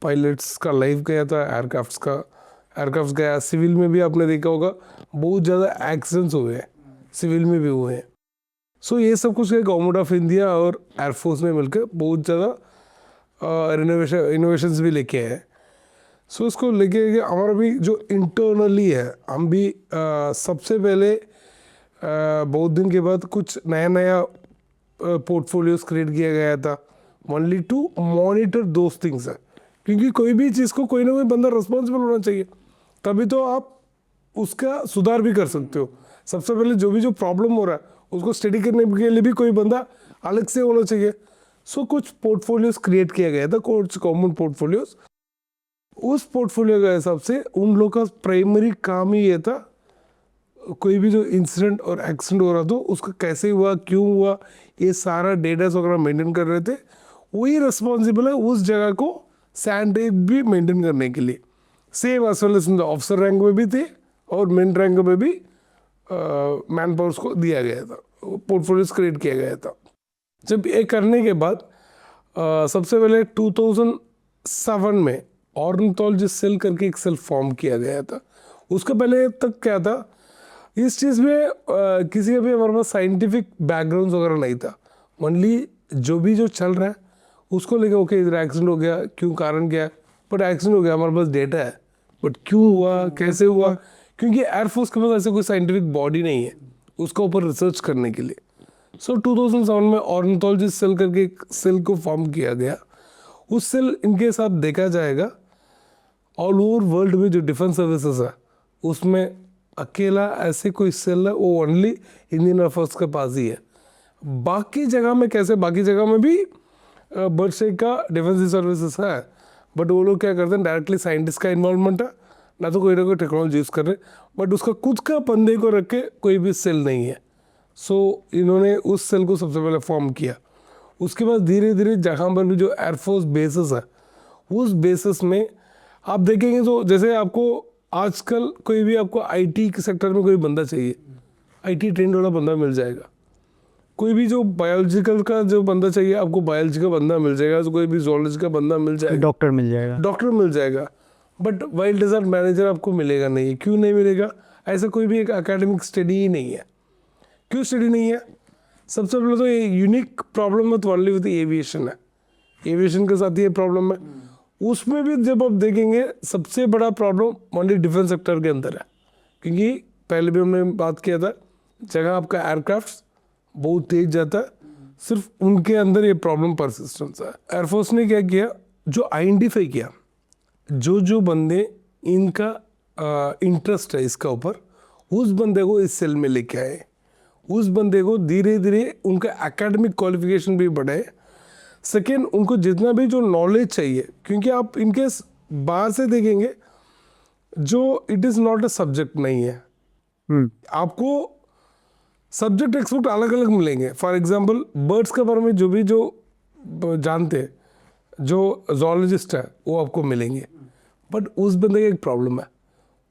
पायलट्स का लाइफ गया था, एयरक्राफ्ट गया। सिविल में भी आपने देखा होगा बहुत ज़्यादा एक्सीडेंट्स हुए हैं, सिविल में भी हुए हैं। सो ये सब कुछ गवर्नमेंट ऑफ इंडिया और एयरफोर्स ने मिलकर बहुत ज़्यादा इनोवेशंस भी लेके आए। सो इसको लेके हमारा भी जो इंटरनली है, हम भी सबसे पहले बहुत दिन के बाद कुछ नया पोर्टफोलियोज क्रिएट किया गया था, only to monitor those things है। क्योंकि कोई भी चीज़ को कोई ना कोई बंदा रिस्पॉन्सिबल होना चाहिए, तभी तो आप उसका सुधार भी कर सकते हो। सबसे पहले जो प्रॉब्लम हो रहा है उसको स्टडी करने के लिए भी कोई बंदा अलग से होना चाहिए। सो कुछ पोर्टफोलियोज क्रिएट किया गया था, कुछ कॉमन पोर्टफोलियोज। उस पोर्टफोलियो के हिसाब से उन लोगों का प्राइमरी काम ही ये था, कोई भी जो इंसिडेंट और एक्सीडेंट हो रहा था उसका कैसे हुआ, क्यों हुआ, ये सारा डेटा वगैरह मेंटेन कर रहे थे। वही रिस्पॉन्सिबल है उस जगह को सैनिटाइज भी मेंटेन करने के लिए। Same as well as officer rank में भी थे और मेन रैंक में भी मैन पावर्स को दिया गया था, पोर्टफोलियोज क्रिएट किया गया था। जब ये करने के बाद सबसे पहले 2007 में ऑर्निथोलॉजिस्ट सेल करके एक सेल फॉर्म किया गया था। उसका पहले तक क्या था, इस चीज़ में किसी का भी हमारे पास साइंटिफिक बैकग्राउंड वगैरह नहीं था। ओनली जो चल रहा है उसको लेके ओके इधर एक्सीडेंट हो गया, क्यों, कारण क्या है, बट एक्सीडेंट हो गया, हमारे पास डेटा है, बट क्यों हुआ, कैसे हुआ, क्योंकि एयरफोर्स के पास ऐसे कोई साइंटिफिक बॉडी नहीं है उसका ऊपर रिसर्च करने के लिए। सो 2007 में ऑर्निथोलॉजिस्ट सेल करके एक सेल को फॉर्म किया गया। उस सेल इनके साथ देखा जाएगा ऑल ओवर वर्ल्ड में जो डिफेंस सर्विसेज है उसमें अकेला ऐसे कोई सेल है वो ओनली इंडियन एयरफोर्स के पास ही है। बाकी जगह में कैसे, बाकी जगह में भी बर्ड स्ट्राइक का डिफेंस सर्विसेज है, बट वो लोग क्या करते हैं, डायरेक्टली साइंटिस्ट का इन्वॉल्वमेंट है, ना तो कोई ना कोई टेक्नोलॉजी यूज़ कर रहे, बट उसका खुद का बंदे को रख के कोई भी सेल नहीं है। सो इन्होंने उस सेल को सबसे पहले फॉर्म किया। उसके बाद धीरे धीरे जहाँ पर भी जो एयरफोर्स बेसिस है उस बेसिस में आप देखेंगे तो जैसे आपको आजकल कोई भी आपको आईटी के सेक्टर में कोई बंदा चाहिए, आईटी ट्रेंड वाला बंदा मिल जाएगा। कोई भी जो बायोलॉजिकल का जो बंदा चाहिए आपको बायोलॉजी का बंदा मिल जाएगा, तो कोई भी जोलॉजी का बंदा मिल जाएगा, डॉक्टर मिल जाएगा। बट वाइल्ड डेजर्ट मैनेजर आपको मिलेगा नहीं। क्यों नहीं मिलेगा, ऐसा कोई भी एक एकेडमिक स्टडी ही नहीं है। क्यों स्टडी नहीं है, सबसे पहले तो ये यूनिक प्रॉब्लम है तो ओनली विद एविएशन है, एविएशन के साथ ये प्रॉब्लम है। उसमें भी जब आप देखेंगे सबसे बड़ा प्रॉब्लम ओनली डिफेंस सेक्टर के अंदर है, क्योंकि पहले भी हमने बात किया था जगह आपका एयरक्राफ्ट बहुत तेज जाता है, सिर्फ उनके अंदर ये प्रॉब्लम परसिस्टेंस है। एयरफोर्स ने क्या किया, जो आइडेंटिफाई किया जो बंदे इनका इंटरेस्ट है इसका ऊपर, उस बंदे को इस सेल में लेके आए। उस बंदे को धीरे धीरे उनका एकेडमिक क्वालिफिकेशन भी बढ़े। सेकेंड, उनको जितना भी जो नॉलेज चाहिए, क्योंकि आप इनके बाहर से देखेंगे जो it is not a subject नहीं है, आपको सब्जेक्ट एक्सपर्ट अलग अलग मिलेंगे। फॉर एग्जांपल बर्ड्स के बारे में जो जानते हैं, जो जोलॉजिस्ट है वो आपको मिलेंगे, बट उस बंदे का एक प्रॉब्लम है,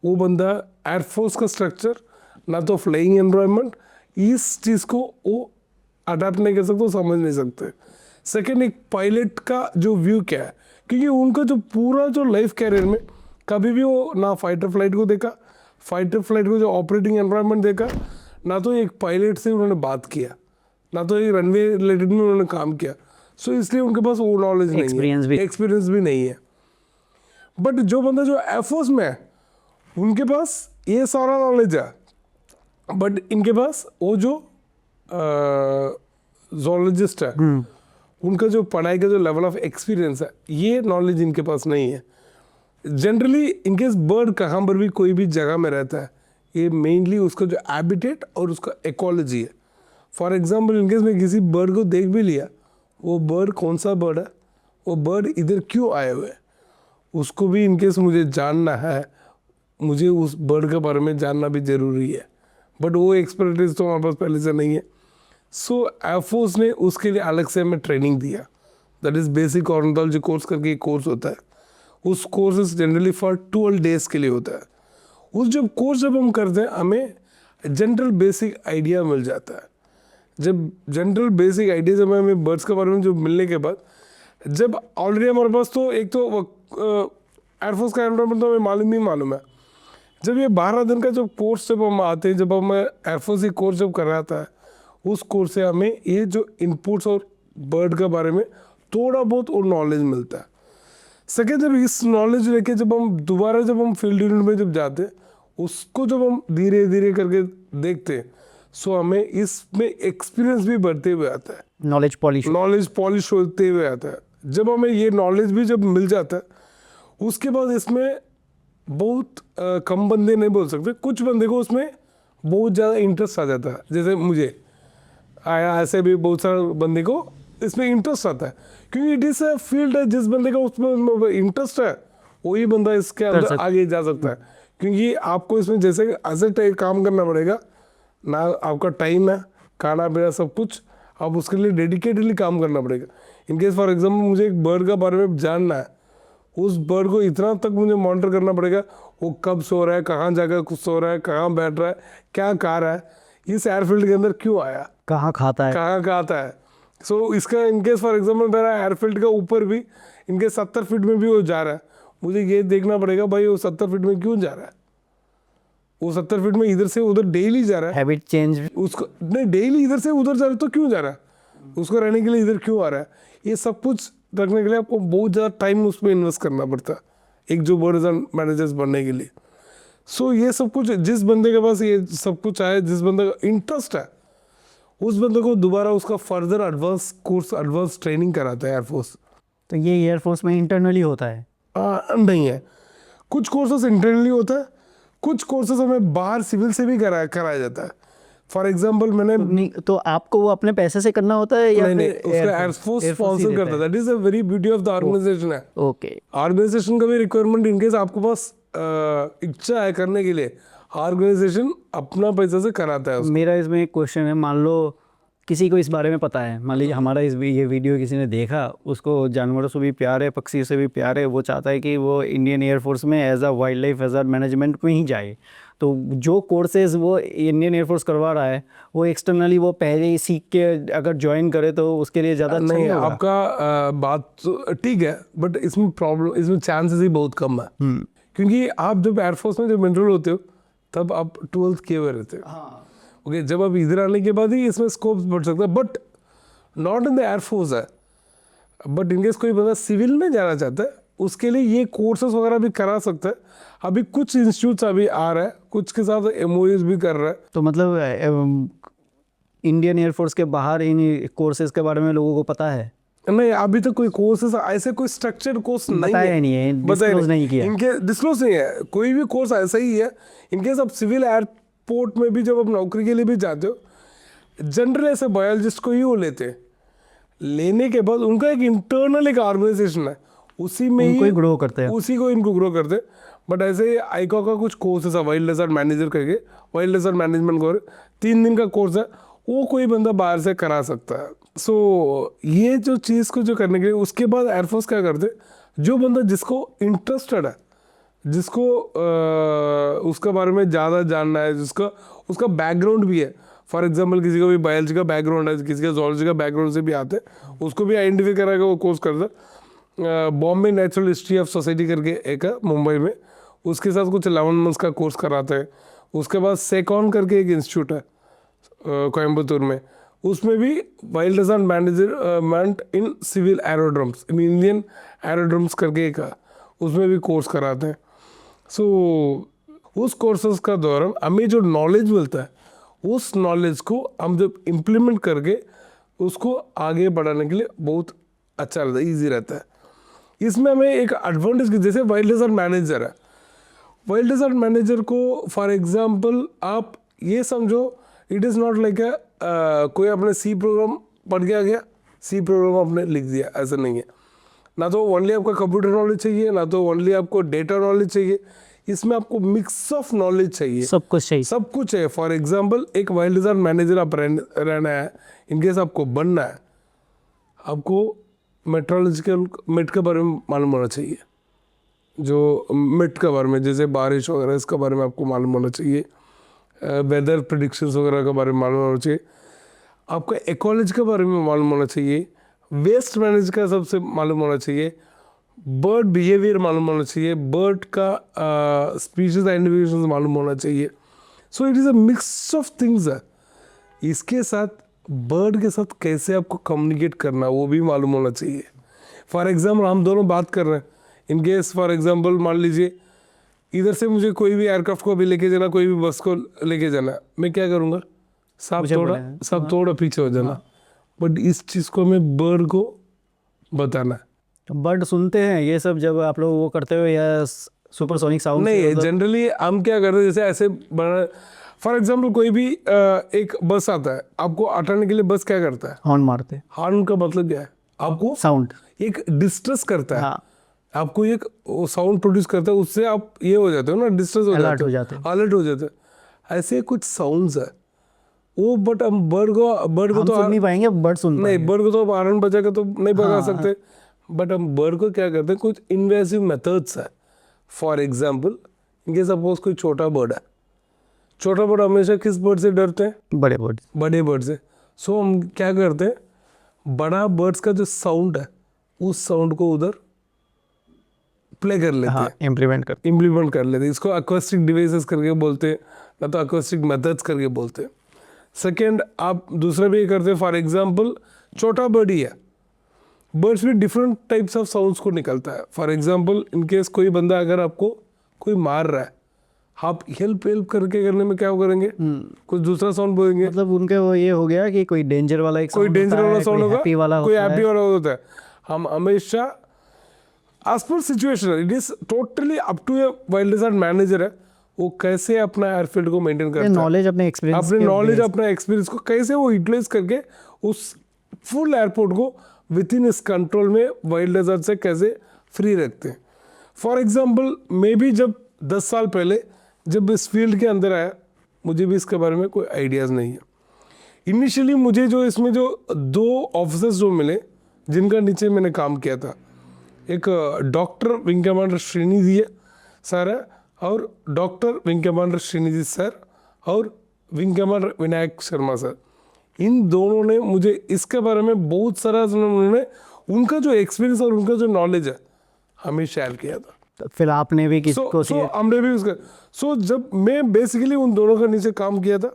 वो बंदा एयरफोर्स का स्ट्रक्चर ना तो फ्लाइंग एनवायरनमेंट इस चीज़ को वो अडाप्ट नहीं कर सकते, वो समझ नहीं सकते। सेकेंड, एक पायलट का जो व्यू क्या है, क्योंकि उनका जो पूरा जो लाइफ कैरियर में कभी भी वो ना फाइटर फ्लाइट को देखा, फाइटर फ्लाइट को जो ऑपरेटिंग एनवायरनमेंट देखा, ना तो एक पायलट से उन्होंने बात किया, ना तो एक रनवे रिलेटेड में उन्होंने काम किया। सो इसलिए उनके पास वो नॉलेज नहीं है, एक्सपीरियंस भी नहीं है। बट जो बंदा जो एयरफोर्स में है उनके पास ये सारा नॉलेज है, बट इनके पास वो जो जोलॉजिस्ट है उनका जो पढ़ाई का जो लेवल ऑफ एक्सपीरियंस है, ये नॉलेज इनके पास नहीं है। जनरली इनकेस बर्ड कहाँ पर भी कोई भी जगह में रहता है, ये मेनली उसका जो हैबिटेट और उसका इकोलॉजी है। फॉर एग्जांपल इनकेस में किसी बर्ड को देख भी लिया, वो बर्ड कौन सा बर्ड है, वो बर्ड इधर क्यों आए हुए हैं, उसको भी इनकेस मुझे जानना है, मुझे उस बर्ड के बारे में जानना भी ज़रूरी है, बट वो एक्सपर्टीज तो हमारे पास पहले से नहीं है। सो एयरफोर्स ने उसके लिए अलग से हमें ट्रेनिंग दिया, that is basic ornithology course करके एक कोर्स होता है। उस कोर्सेज जनरली फॉर 12 डेज के लिए होता है। उस जब कोर्स जब हम करते हैं हमें जनरल बेसिक आइडिया मिल जाता है। जब जनरल बेसिक आइडिया जब हमें बर्ड्स के बारे में जो मिलने के बाद, जब ऑलरेडी हमारे पास तो एक तो एयरफोर्स का एनवायरनमेंट तो हमें मालूम ही मालूम है। जब ये 12 दिन का जो कोर्स जब हम आते हैं, जब हम एयरफोर्स की कोर्स जब कराता है, उस कोर्स से हमें ये जो इनपुट्स और बर्ड के बारे में थोड़ा बहुत और नॉलेज मिलता है। सेकेंड, जब इस नॉलेज लेके जब हम फील्ड यूनिट में जब जाते हैं, उसको जब हम धीरे धीरे करके देखते हैं, सो हमें इसमें एक्सपीरियंस भी बढ़ते हुए आता है, नॉलेज पॉलिश होते हुए आता है। जब हमें ये नॉलेज भी जब मिल जाता है, उसके बाद इसमें बहुत कम बंदे नहीं बोल सकते, कुछ बंदे को उसमें बहुत ज़्यादा इंटरेस्ट आ जाता है, जैसे मुझे आया, ऐसे भी बहुत सारे बंदे को इसमें इंटरेस्ट आता है, क्योंकि इट इज़ अ फील्ड है, जिस बंदे का उसमें इंटरेस्ट है वही बंदा इसके अंदर आगे जा सकता है। क्योंकि आपको इसमें जैसे एज काम करना पड़ेगा ना, आपका टाइम है, खाना पीना सब कुछ, आप उसके लिए डेडिकेटली काम करना पड़ेगा। इनकेस फॉर एग्जाम्पल मुझे एक बर्ड के बारे में जानना है, उस बर्ड को इतना तक मुझे मॉनिटर करना पड़ेगा, वो कब सो रहा है, कहाँ जाकर सो रहा है, कहाँ बैठ रहा है, क्या खा रहा है, इस एयरफील्ड के अंदर क्यों आया, कहाँ खाता है। सो इसका इनकेस फॉर एग्जाम्पल मेरा एयरफील्ड का ऊपर भी इनके 70 फीट में भी वो जा रहा है, मुझे ये देखना पड़ेगा भाई वो 70 फीट में क्यों जा रहा है, वो 70 फीट में इधर से उधर डेली जा रहा है, हैबिट चेंज उसको नहीं, डेली इधर से उधर जा रहा है तो क्यों जा रहा है, उसको रहने के लिए इधर क्यों आ रहा है, ये सब कुछ रखने के लिए आपको बहुत ज़्यादा टाइम उसमें इन्वेस्ट करना पड़ता है एक जो बर्ड मैनेजर्स बनने के लिए। सो ये सब कुछ जिस बंदे के पास ये सब कुछ आए, जिस बंदे का इंटरेस्ट है, उस बंदे को दोबारा उसका फर्दर एडवांस ट्रेनिंग कराता है एयरफोर्स। तो ये एयरफोर्स में इंटरनली होता है? नहीं है, कुछ कोर्सेस इंटरनली होता है, कुछ कोर्सेस हमें बाहर सिविल से भी कराया जाता है। फॉर एग्जाम्पल मैंने तो आपको वो अपने पैसे से करना होता है या नहीं, उसका एयरफोर्स स्पॉन्सर करता है। That is a very beauty of the organization है। ओके, ऑर्गेनाइजेशन का भी रिक्वायरमेंट इनकेस आपके पास इच्छा है करने के लिए, ऑर्गेनाइजेशन अपना पैसा से कराता है उसको। मेरा इसमें एक क्वेश्चन है, मान लो किसी को इस बारे में पता है, मान लीजिए हमारा ये वीडियो किसी ने देखा, उसको जानवरों से भी प्यार है, पक्षी से भी प्यार है, वो चाहता है कि वो इंडियन एयरफोर्स में एज अ वाइल्ड लाइफ हैज़ार्ड मैनेजमेंट में ही जाए, तो जो कोर्सेज वो इंडियन एयरफोर्स करवा रहा है वो एक्सटर्नली वो पहले ही सीख के अगर ज्वाइन करे तो उसके लिए ज़्यादा अच्छा नहीं होगा? आपका बात तो ठीक है, बट इसमें प्रॉब्लम, इसमें चांसेस ही बहुत कम है। क्योंकि आप जब एयरफोर्स में जब एनरोल होते हो तब आप 12th किए हुए रहते हो। ओके, जब आप इधर आने के बाद ही इसमें स्कोप बढ़ सकता है, but not in the air force है। बट इनकेस कोई बंदा सिविल में जाना चाहता है, उसके लिए ये कोर्सेज वगैरह भी करा सकता है। अभी कुछ इंस्टीट्यूट्स अभी आ रहा है, कुछ के साथ MOUs भी कर रहा है। तो मतलब इंडियन एयरफोर्स के बाहर इन कोर्सेज के बारे में लोगों को पता है? नहीं, अभी तक कोई कोर्सेज ऐसे कोई स्ट्रक्चर्ड कोर्स नहीं है, डिस्क्लोज नहीं किया, इनके डिस्क्लोज नहीं है, कोई भी कोर्स ऐसा ही है। इनकेस आप सिविल एयरपोर्ट में भी जब आप नौकरी के लिए भी जाते हो, जनरल ऐसे बायोलॉजिस्ट को ही वो लेते हैं, लेने के बाद उनका एक इंटरनल एक ऑर्गेनाइजेशन है, उसी में उनको ही ही ग्रो करते हैं। उसी को इनको ग्रो करते हैं। बट ऐसे आईका का कुछ कोर्स है वाइल्ड डेजर्ट मैनेजर करके, वाइल्ड डेजर्ट मैनेजमेंट कोर्स 3 दिन का कोर्स है, वो कोई बंदा बाहर से करा सकता है। सो ये जो चीज़ को जो करने के लिए उसके बाद एयरफोर्स क्या करते, जो बंदा जिसको इंटरेस्टेड है, जिसको उसके बारे में ज़्यादा जानना है, जिसका उसका बैकग्राउंड भी है, फॉर एग्जांपल किसी को भी बायोलॉजी का बैकग्राउंड है, किसी का जोलॉजी का बैकग्राउंड से भी आते हैं, उसको भी आइडेंटिफाई करा वो कोर्स करता है। Bombay natural history of society करके एक है मुंबई में, उसके साथ कुछ 11 मंथ्स का कोर्स कराते हैं। उसके बाद सेकॉन करके एक इंस्टीट्यूट है कोयम्बतूर में, उसमें भी wild desert management in civil aerodromes, in Indian aerodromes करके एक है, उसमें भी कोर्स कराते हैं। सो उस कोर्सेज का दौरान हमें जो नॉलेज मिलता है, उस नॉलेज को हम जब इम्प्लीमेंट करके उसको आगे बढ़ाने के लिए बहुत अच्छा रहता है, ईजी रहता है। इसमें हमें एक एडवांटेज की, जैसे वाइल्ड डेजर्ट मैनेजर है, वाइल्ड डेजर्ट मैनेजर को फॉर एग्जांपल आप ये समझो, इट इज़ नॉट लाइक कोई अपने सी प्रोग्राम पढ़ के आ गया, सी प्रोग्राम आपने लिख दिया, ऐसा नहीं है। ना तो ओनली आपका कंप्यूटर नॉलेज चाहिए, ना तो ओनली आपको डेटा नॉलेज चाहिए, इसमें आपको मिक्स ऑफ नॉलेज चाहिए, सब कुछ चाहिए। सब कुछ है। फॉर एग्जांपल एक वाइल्ड डेजर्ट मैनेजर आप रहना है, इनकेस आपको बनना है, आपको मेट्रोलॉजिकल मिट के बारे में मालूम होना चाहिए, जो मिट के बारे में, जैसे बारिश वगैरह इसके बारे में आपको मालूम होना चाहिए, वेदर प्रिडिक्शंस वगैरह के बारे में मालूम होना चाहिए, आपका इकोलॉजी के बारे में मालूम होना चाहिए, वेस्ट मैनेज का सबसे मालूम होना चाहिए, बर्ड बिहेवियर मालूम होना चाहिए, बर्ड का स्पीशीज आइडेंटिफिकेशन मालूम होना चाहिए। सो it is a mix of things है। इसके साथ बर्ड के साथ कैसे आपको कम्युनिकेट करना वो भी मालूम होना चाहिए। फॉर एग्जाम्पल हम दोनों बात कर रहे हैं, इन केस फॉर एग्जाम्पल मान लीजिए इधर से मुझे कोई भी एयरक्राफ्ट को भी लेके जाना, कोई भी बस को लेके जाना, मैं क्या करूँगा, सब थोड़ा पीछे हो जाना, बट इस चीज़ को हमें बर्ड को बताना है। बर्ड सुनते हैं ये सब जब आप लोग वो करते हो, या सुपरसोनिक साउंड? नहीं, जनरली हम क्या करते हैं, जैसे ऐसे बना, फॉर एग्जाम्पल कोई भी एक बस आता है, आपको हटाने के लिए बस क्या करता है, हॉर्न मारते। हॉर्न का मतलब क्या है, आपको साउंड एक डिस्ट्रेस करता है। हाँ। आपको एक साउंड प्रोड्यूस करता है, उससे आप ये हो जाते हो ना, डिस्ट्रेस हो अलर्ट जाते हो जाते हैं। अलर्ट हो जाते हैं। ऐसे कुछ साउंड्स है वो, बट हम बर्ड को हम तो सुन नहीं पाएंगे, बर्ड सुन नहीं, पाएंगे। बर्ड को तो हॉर्न बजा के तो नहीं भगा हाँ, सकते, बट हम बर्ड को क्या करते हैं, कुछ इन्वेसिव मेथड्स है। फॉर एग्जाम्पल इनके सपोज कोई छोटा बर्ड है, छोटा बर्ड हमेशा किस बर्ड से डरते हैं, बड़े बर्ड। बड़े बर्ड से। सो हम क्या करते हैं, बड़ा बर्ड्स का जो साउंड है उस साउंड को उधर प्ले कर लेते हाँ, हैं, इम्प्लीमेंट कर लेते हैं। इसको अक्वेस्टिक डिवाइसेस करके बोलते हैं, ना तो अक्वेस्टिक मेथड्स करके बोलते हैं। सेकेंड, आप दूसरा भी करते हैं, फॉर एग्जाम्पल छोटा बर्ड ही है, बर्ड्स भी डिफरेंट टाइप्स ऑफ साउंड्स को निकलता है। फॉर एग्जाम्पल इनकेस कोई बंदा अगर आपको कोई मार रहा है, आप हेल्प करके करने में क्या करेंगे, कुछ दूसरा साउंड बोलेंगे, मतलब उनके वो ये हो गया कि कोई डेंजर वाला एक कोई sound डेंजर होता वाला है, साउंड कोई होगा, हैप्पी वाला कोई होता हैप्पी है। वाला होता है। हम हमेशा as per situation, it is totally up to a wild desert manager है, वो कैसे अपना एयरफील्ड को मेंटेन करता है, नॉलेज अपने एक्सपीरियंस अपने नॉलेज अपना एक्सपीरियंस को कैसे वो यूटिलाइज करके उस फुल एयरपोर्ट को विद इन इस कंट्रोल में वाइल्ड डेजर्ट से कैसे फ्री रखते हैं। फॉर एग्जाम्पल मैं भी जब 10 साल पहले जब इस फील्ड के अंदर आया, मुझे भी इसके बारे में कोई आइडियाज़ नहीं है। इनिशियली मुझे जो इसमें जो 2 ऑफिसर्स जो मिले जिनका नीचे मैंने काम किया था, एक doctor wing commander Shrinidhi sir है, और doctor wing commander Shrinidhi sir और wing commander Vinayak Sharma sir, इन दोनों ने मुझे इसके बारे में बहुत सारा, उन्होंने उनका जो एक्सपीरियंस और उनका जो नॉलेज है हमें शेयर किया था। तो फिर आपने भी किसको हमने भी उसका जब मैं बेसिकली उन दोनों का नीचे काम किया था,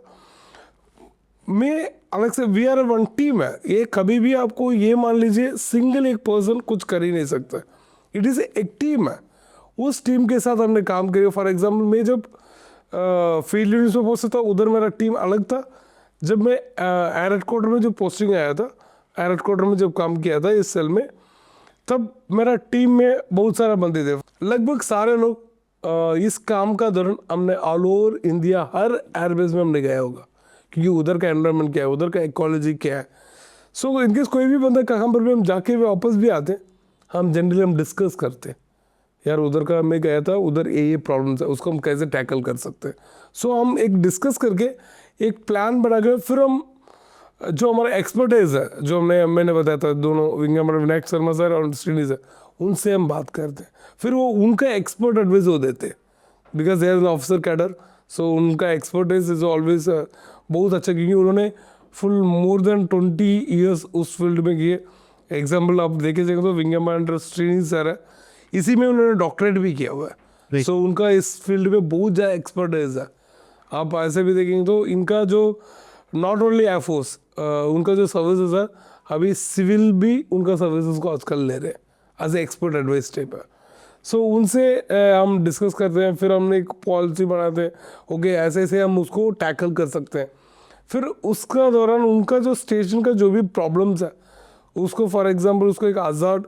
मैं अलग से, वी आर वन टीम है ये, कभी भी आपको ये मान लीजिए सिंगल एक पर्सन कुछ कर ही नहीं सकता, इट इज़ एक टीम है। उस टीम के साथ हमने काम किया। फॉर एग्जांपल मैं जब फील्ड यूनिट में पोस्ट था, उधर मेरा टीम अलग था। जब मैं एयर हेडक्वार्टर में जो पोस्टिंग आया था, एयर हेडक्वार्टर में जब काम किया था इस सेल में, तब मेरा टीम में बहुत सारे बंदे थे, लगभग सारे लोग इस काम का दौरान हमने ऑल ओवर इंडिया हर एयरबेस में हमने गया होगा, क्योंकि उधर का एनवायरनमेंट क्या है, उधर का इकोलॉजी क्या है। सो इनकेस कोई भी बंदा कहाँ पर भी हम जाके वापस भी आते हैं, हम जनरली हम डिस्कस करते हैं, यार उधर का मैं गया था, उधर ये प्रॉब्लम्स है, उसको हम कैसे टैकल कर सकते हैं। सो हम एक डिस्कस करके एक प्लान बनाकर फिर हम जो हमारा एक्सपर्टाइज है, जो मैंने बताया था दोनों विनायक शर्मा सर और श्रीनी सर, उनसे हम बात करते हैं, फिर वो उनका एक्सपर्ट एडवाइस वो देते हैं, because they are an officer cadre. So उनका एक्सपर्टाइज इज ऑलवेज बहुत अच्छा, क्योंकि उन्होंने फुल मोर देन 20 ईयर्स उस फील्ड में किए। एग्जाम्पल आप देखे जाएंगे तो विंगम श्रीनी सर है, इसी में उन्होंने डॉक्टरेट भी किया हुआ है। सो उनका इस फील्ड में बहुत ज़्यादा एक्सपर्टाइज है। आप ऐसे भी देखेंगे तो इनका जो नॉट ओनली एयरफोर्स, उनका जो सर्विसेज है, अभी सिविल भी उनका सर्विसेज को आजकल ले रहे हैं as a expert advice type है। सो उनसे हम डिस्कस करते हैं, फिर हमने एक पॉलिसी बनाते हैं, ओके ऐसे ऐसे हम उसको टैकल कर सकते हैं। फिर उसका दौरान उनका जो स्टेशन का जो भी प्रॉब्लम्स है, उसको फॉर एग्जांपल उसको एक आज़ाद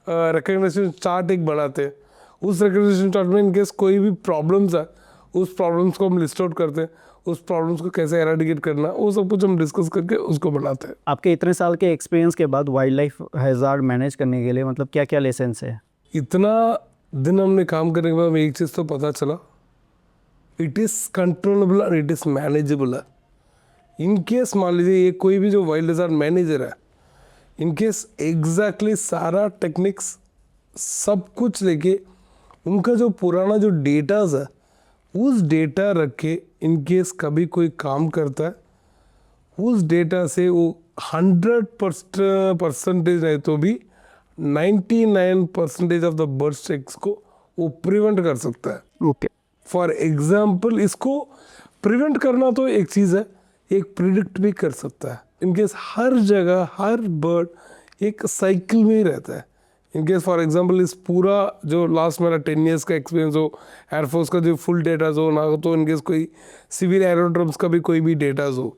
रिकग्निशन चार्ट एक बनाते हैं। उस रिकग्निशन चार्ट में इनकेस कोई भी प्रॉब्लम्स है, उस प्रॉब्लम्स को हम लिस्ट आउट करते हैं, उस प्रॉब्लम्स को कैसे एराडिकेट करना, वो सब कुछ हम डिस्कस करके उसको बनाते हैं। आपके इतने साल के एक्सपीरियंस के बाद वाइल्ड लाइफ हैजार्ड मैनेज करने के लिए मतलब क्या क्या लेसन्स है? इतना दिन हमने काम करने के बाद हमें एक चीज़ तो पता चला, इट इज़ कंट्रोलेबल और इट इज़ मैनेजेबल है। इनकेस मान लीजिए ये कोई भी जो वाइल्ड हैजार्ड मैनेजर है, इनकेस एग्जैक्टली सारा टेक्निक्स सब कुछ लेके उनका जो पुराना जो डेटाज है, उस डेटा रख के इनकेस कभी कोई काम करता है, उस डेटा से वो 100% नहीं तो भी 99% ऑफ द बर्ड स्ट्राइक्स को वो प्रिवेंट कर सकता है। ओके, फॉर एग्जाम्पल इसको प्रिवेंट करना तो एक चीज़ है, एक प्रिडिक्ट भी कर सकता है। इनकेस हर जगह हर बर्ड एक साइकिल में ही रहता है। इनकेस फॉर एग्जांपल इस पूरा जो लास्ट मेरा 10 ईयर्स का एक्सपीरियंस हो, एयरफोर्स का जो फुल डेटाज हो ना, तो इनकेस कोई सिविल एरोड्रम्स का भी कोई भी डेटाज हो,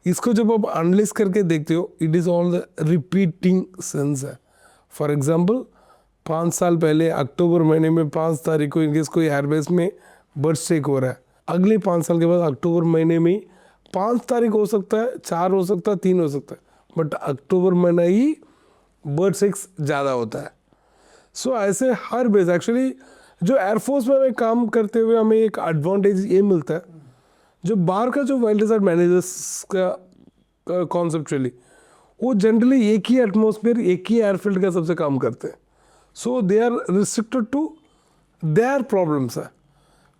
इसको जब आप एनालाइज करके देखते हो, it is all the repeating sense है। फॉर एग्जांपल 5 साल पहले अक्टूबर महीने में 5 तारीख को इनकेस कोई एयरबेस में बर्ड स्ट्राइक हो रहा है, अगले 5 साल के बाद अक्टूबर महीने में 5 तारीख हो सकता है, 4 हो सकता है, 3 हो सकता है, बट अक्टूबर महीना ही बर्ड स्ट्राइक्स ज़्यादा होता है। सो ऐसे हर बेस एक्चुअली जो एयरफोर्स में हमें काम करते हुए हमें एक एडवांटेज ये मिलता है, जो बाहर का जो वाइल्ड हैजार्ड मैनेजर्स का कॉन्सेप्चुअली वो जनरली एक ही एटमॉस्फेयर, एक ही एयरफील्ड का सबसे काम करते हैं। So they are restricted to their problems है।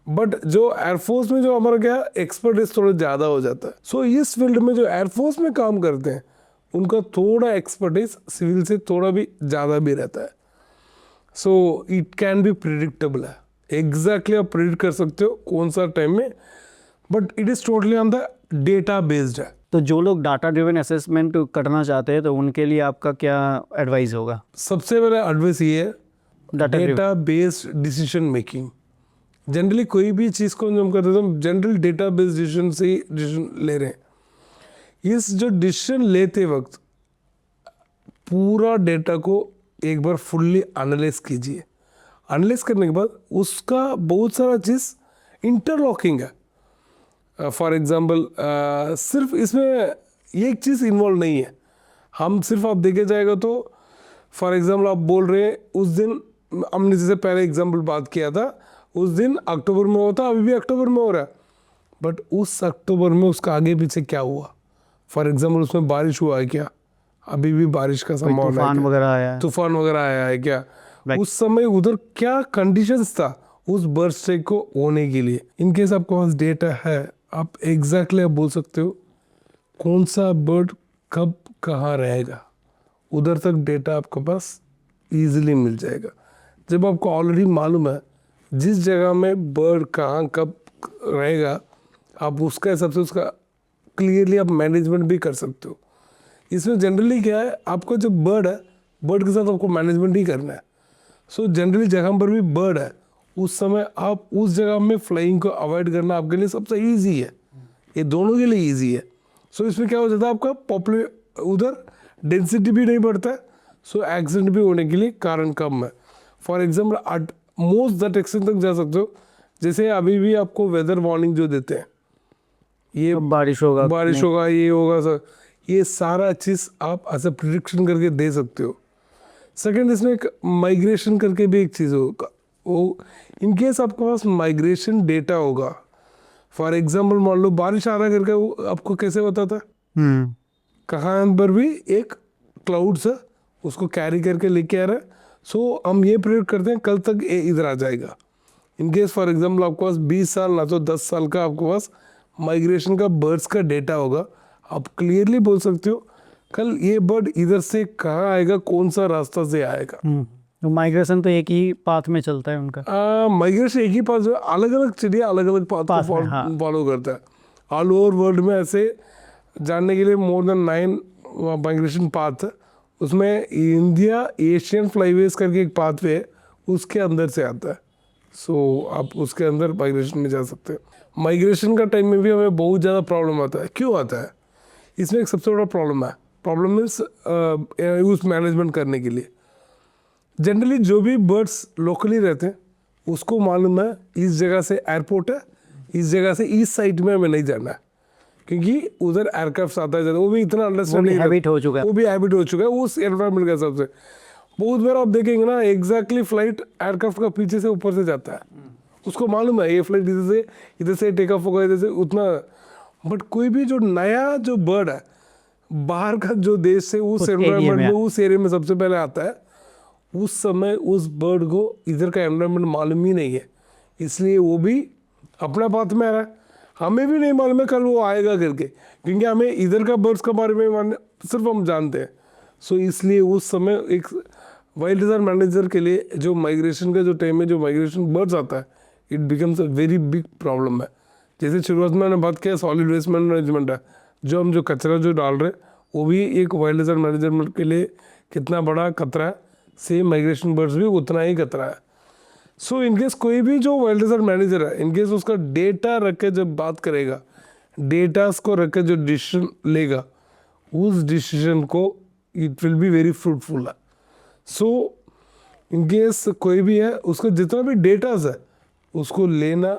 बट जो एयरफोर्स में जो हमारा क्या एक्सपर्टीज थोड़ा ज़्यादा हो जाता है। सो इस फील्ड में जो एयरफोर्स में काम करते हैं उनका थोड़ा एक्सपर्टीज सिविल से थोड़ा भी ज़्यादा भी रहता है। So it can be predictable है, एग्जैक्टली आप प्रिडिक्ट कर सकते हो कौन सा टाइम में, but it is totally on the data based है। तो जो लोग डाटा ड्रिवन असेसमेंट करना चाहते हैं तो उनके लिए आपका क्या एडवाइस होगा? सबसे पहले एडवाइस ये है, data data based decision making. Generally कोई भी चीज़ को हम करते हैं तो जनरल डेटा बेस्ड डिसीजन से ही डिसीजन ले रहे हैं। इस जो डिसीजन लेते वक्त पूरा डेटा को एक बार फुल्ली एनालाइज कीजिए। एनालाइज करने के बाद उसका बहुत सारा चीज़ इंटरलॉकिंग है। फॉर एग्जांपल सिर्फ इसमें एक चीज़ इन्वॉल्व नहीं है। हम सिर्फ आप देखे जाएगा तो फॉर एग्जांपल आप बोल रहे हैं उस दिन हमने जैसे पहले एग्जांपल बात किया था, उस दिन अक्टूबर में होता, अभी भी अक्टूबर में हो रहा है, बट उस अक्टूबर में उसका आगे पीछे क्या हुआ, फॉर एग्जांपल उसमें बारिश हुआ है क्या, अभी भी बारिश का संभावना है, तूफान वगैरह आया है, तूफान वगैरह आया है क्या, उस समय उधर क्या कंडीशंस था उस बर्ड स्ट्राइक को होने के लिए। इनकेस आपके पास डेटा है, आप एग्जैक्टली आप बोल सकते हो कौन सा बर्ड कब कहाँ रहेगा, उधर तक डेटा आपके पास इजीली मिल जाएगा। जब आपको ऑलरेडी मालूम है जिस जगह में बर्ड कहाँ कब रहेगा, आप उसका हिसाब से उसका क्लियरली आप मैनेजमेंट भी कर सकते हो। इसमें जनरली क्या है, आपको जो बर्ड है, बर्ड के साथ आपको मैनेजमेंट ही करना है। सो जनरली जगह पर भी बर्ड है, उस समय आप उस जगह में फ्लाइंग को अवॉइड करना आपके लिए सबसे ईजी है, ये दोनों के लिए ईजी है। सो इसमें क्या हो जाता है, आपका उधर डेंसिटी भी नहीं बढ़ता है, सो एक्सीडेंट भी होने के लिए कारण कम है। For example at most that extent तक जा सकते हो, जैसे अभी भी आपको वेदर वार्निंग जो देते हैं, ये कब बारिश होगा, बारिश होगा, ये होगा सर, ये सारा चीज़ आप ऐसे प्रिडिक्शन करके दे सकते हो। सेकंड, इसमें एक माइग्रेशन करके भी एक चीज़ होगा, वो इन केस आपके पास माइग्रेशन डेटा होगा, फॉर एग्जांपल मान लो बारिश आ रहा है करके, वो आपको कैसे बताता है? कहाँ पर भी एक क्लाउड्स है, उसको कैरी करके लेके आ रहा है, सो हम ये प्रेडिक्ट करते हैं कल तक ये इधर आ जाएगा। इन केस फॉर एग्जांपल आपके पास 20 साल ना तो 10 साल का आपके पास माइग्रेशन का बर्ड्स का डेटा होगा, आप क्लियरली बोल सकते हो कल ये बर्ड इधर से कहाँ आएगा, कौन सा रास्ता से आएगा। तो माइग्रेशन तो एक ही पाथ में चलता है उनका। माइग्रेशन एक ही पाथ, जो अलग अलग चिड़िया अलग अलग पाथ Path को में, हाँ। फॉलो करता है। ऑल ओवर वर्ल्ड में ऐसे जानने के लिए मोर देन 9 माइग्रेशन पाथ है, उसमें इंडिया एशियन फ्लाईवेज करके एक पाथवे है, उसके अंदर से आता है। सो आप उसके अंदर माइग्रेशन में जा सकते हैं। माइग्रेशन का टाइम में भी हमें बहुत ज़्यादा प्रॉब्लम आता है। क्यों आता है? इसमें एक सबसे बड़ा प्रॉब्लम है, प्रॉब्लम मीन्स यूज मैनेजमेंट करने के लिए। जनरली जो भी बर्ड्स लोकली रहते हैं उसको मालूम है इस जगह से एयरपोर्ट है, इस जगह से इस साइड में हमें नहीं जाना है, क्योंकि उधर एयरक्राफ्ट आता है, वो भी इतना अंडरस्टैंड नहीं हैबिट हो चुका है, वो भी हैबिट हो चुका है उस एनवायरमेंट के हिसाब से। बहुत बार आप देखेंगे ना, एग्जैक्टली फ्लाइट एयरक्राफ्ट का पीछे से ऊपर से जाता है, उसको मालूम है ये फ्लाइट इधर से टेक ऑफ होगा, इधर से उतना। बट कोई भी जो नया जो बर्ड है बाहर का, जो देश से उस एनवायरमेंट में उस एरिया में सबसे पहले आता है, उस समय उस बर्ड को इधर का एनवायरमेंट मालूम ही नहीं है, इसलिए वो भी अपना पाथ में आ रहा है। हमें भी नहीं मालूम है कल वो आएगा करके, क्योंकि हमें इधर का बर्ड्स के बारे में सिर्फ हम जानते हैं। सो इसलिए उस समय एक वाइल्ड रिजर्व मैनेजर के लिए जो माइग्रेशन का जो टाइम है, जो माइग्रेशन बर्ड्स आता है, it becomes a very big problem है। जैसे शुरुआत में मैंने बात किया सॉलिड वेस्ट मैनेजमेंट है, जो कचरा जो डाल रहे हैं वो भी एक वाइल्ड रिजर्व मैनेजमेंट के लिए कितना बड़ा खतरा है, सेम माइग्रेशन बर्ड्स भी उतना ही खतरा है। सो इनकेस कोई भी जो वाइल्ड रिजर्व मैनेजर है, इनकेस उसका डेटा रख के जब बात करेगा, डेटास को रख के जो डिसीजन लेगा, उस डिसीजन को it will be very fruitful है। सो इनकेस कोई भी है, उसका जितना भी डेटास है उसको लेना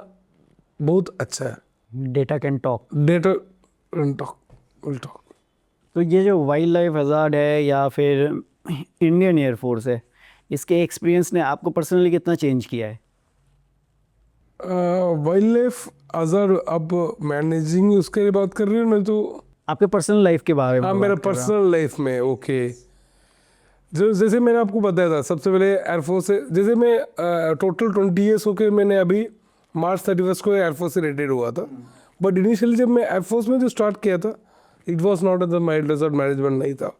बहुत अच्छा है। Data can talk, data will talk. तो ये जो वाइल्ड लाइफ हज़ार्ड है या फिर इंडियन एयरफोर्स है, इसके एक्सपीरियंस ने आपको पर्सनली कितना चेंज किया है? वाइल्ड लाइफ हज़ार्ड अब मैनेजिंग उसके लिए बात कर रही हूँ, नहीं तो आपके पर्सनल लाइफ के बारे में? हाँ, मेरा पर्सनल लाइफ में ओके। जो जैसे मैंने आपको बताया था सबसे पहले एयरफोर्स से, जैसे मैं टोटल 20 ईयर्स होके मैंने अभी मार्च 31 को एयरफोर्स से रिटायर हुआ था। बट इनिशियली जब मैं एयरफोर्स में जो स्टार्ट किया था, it was not at the wild reserve management नहीं था।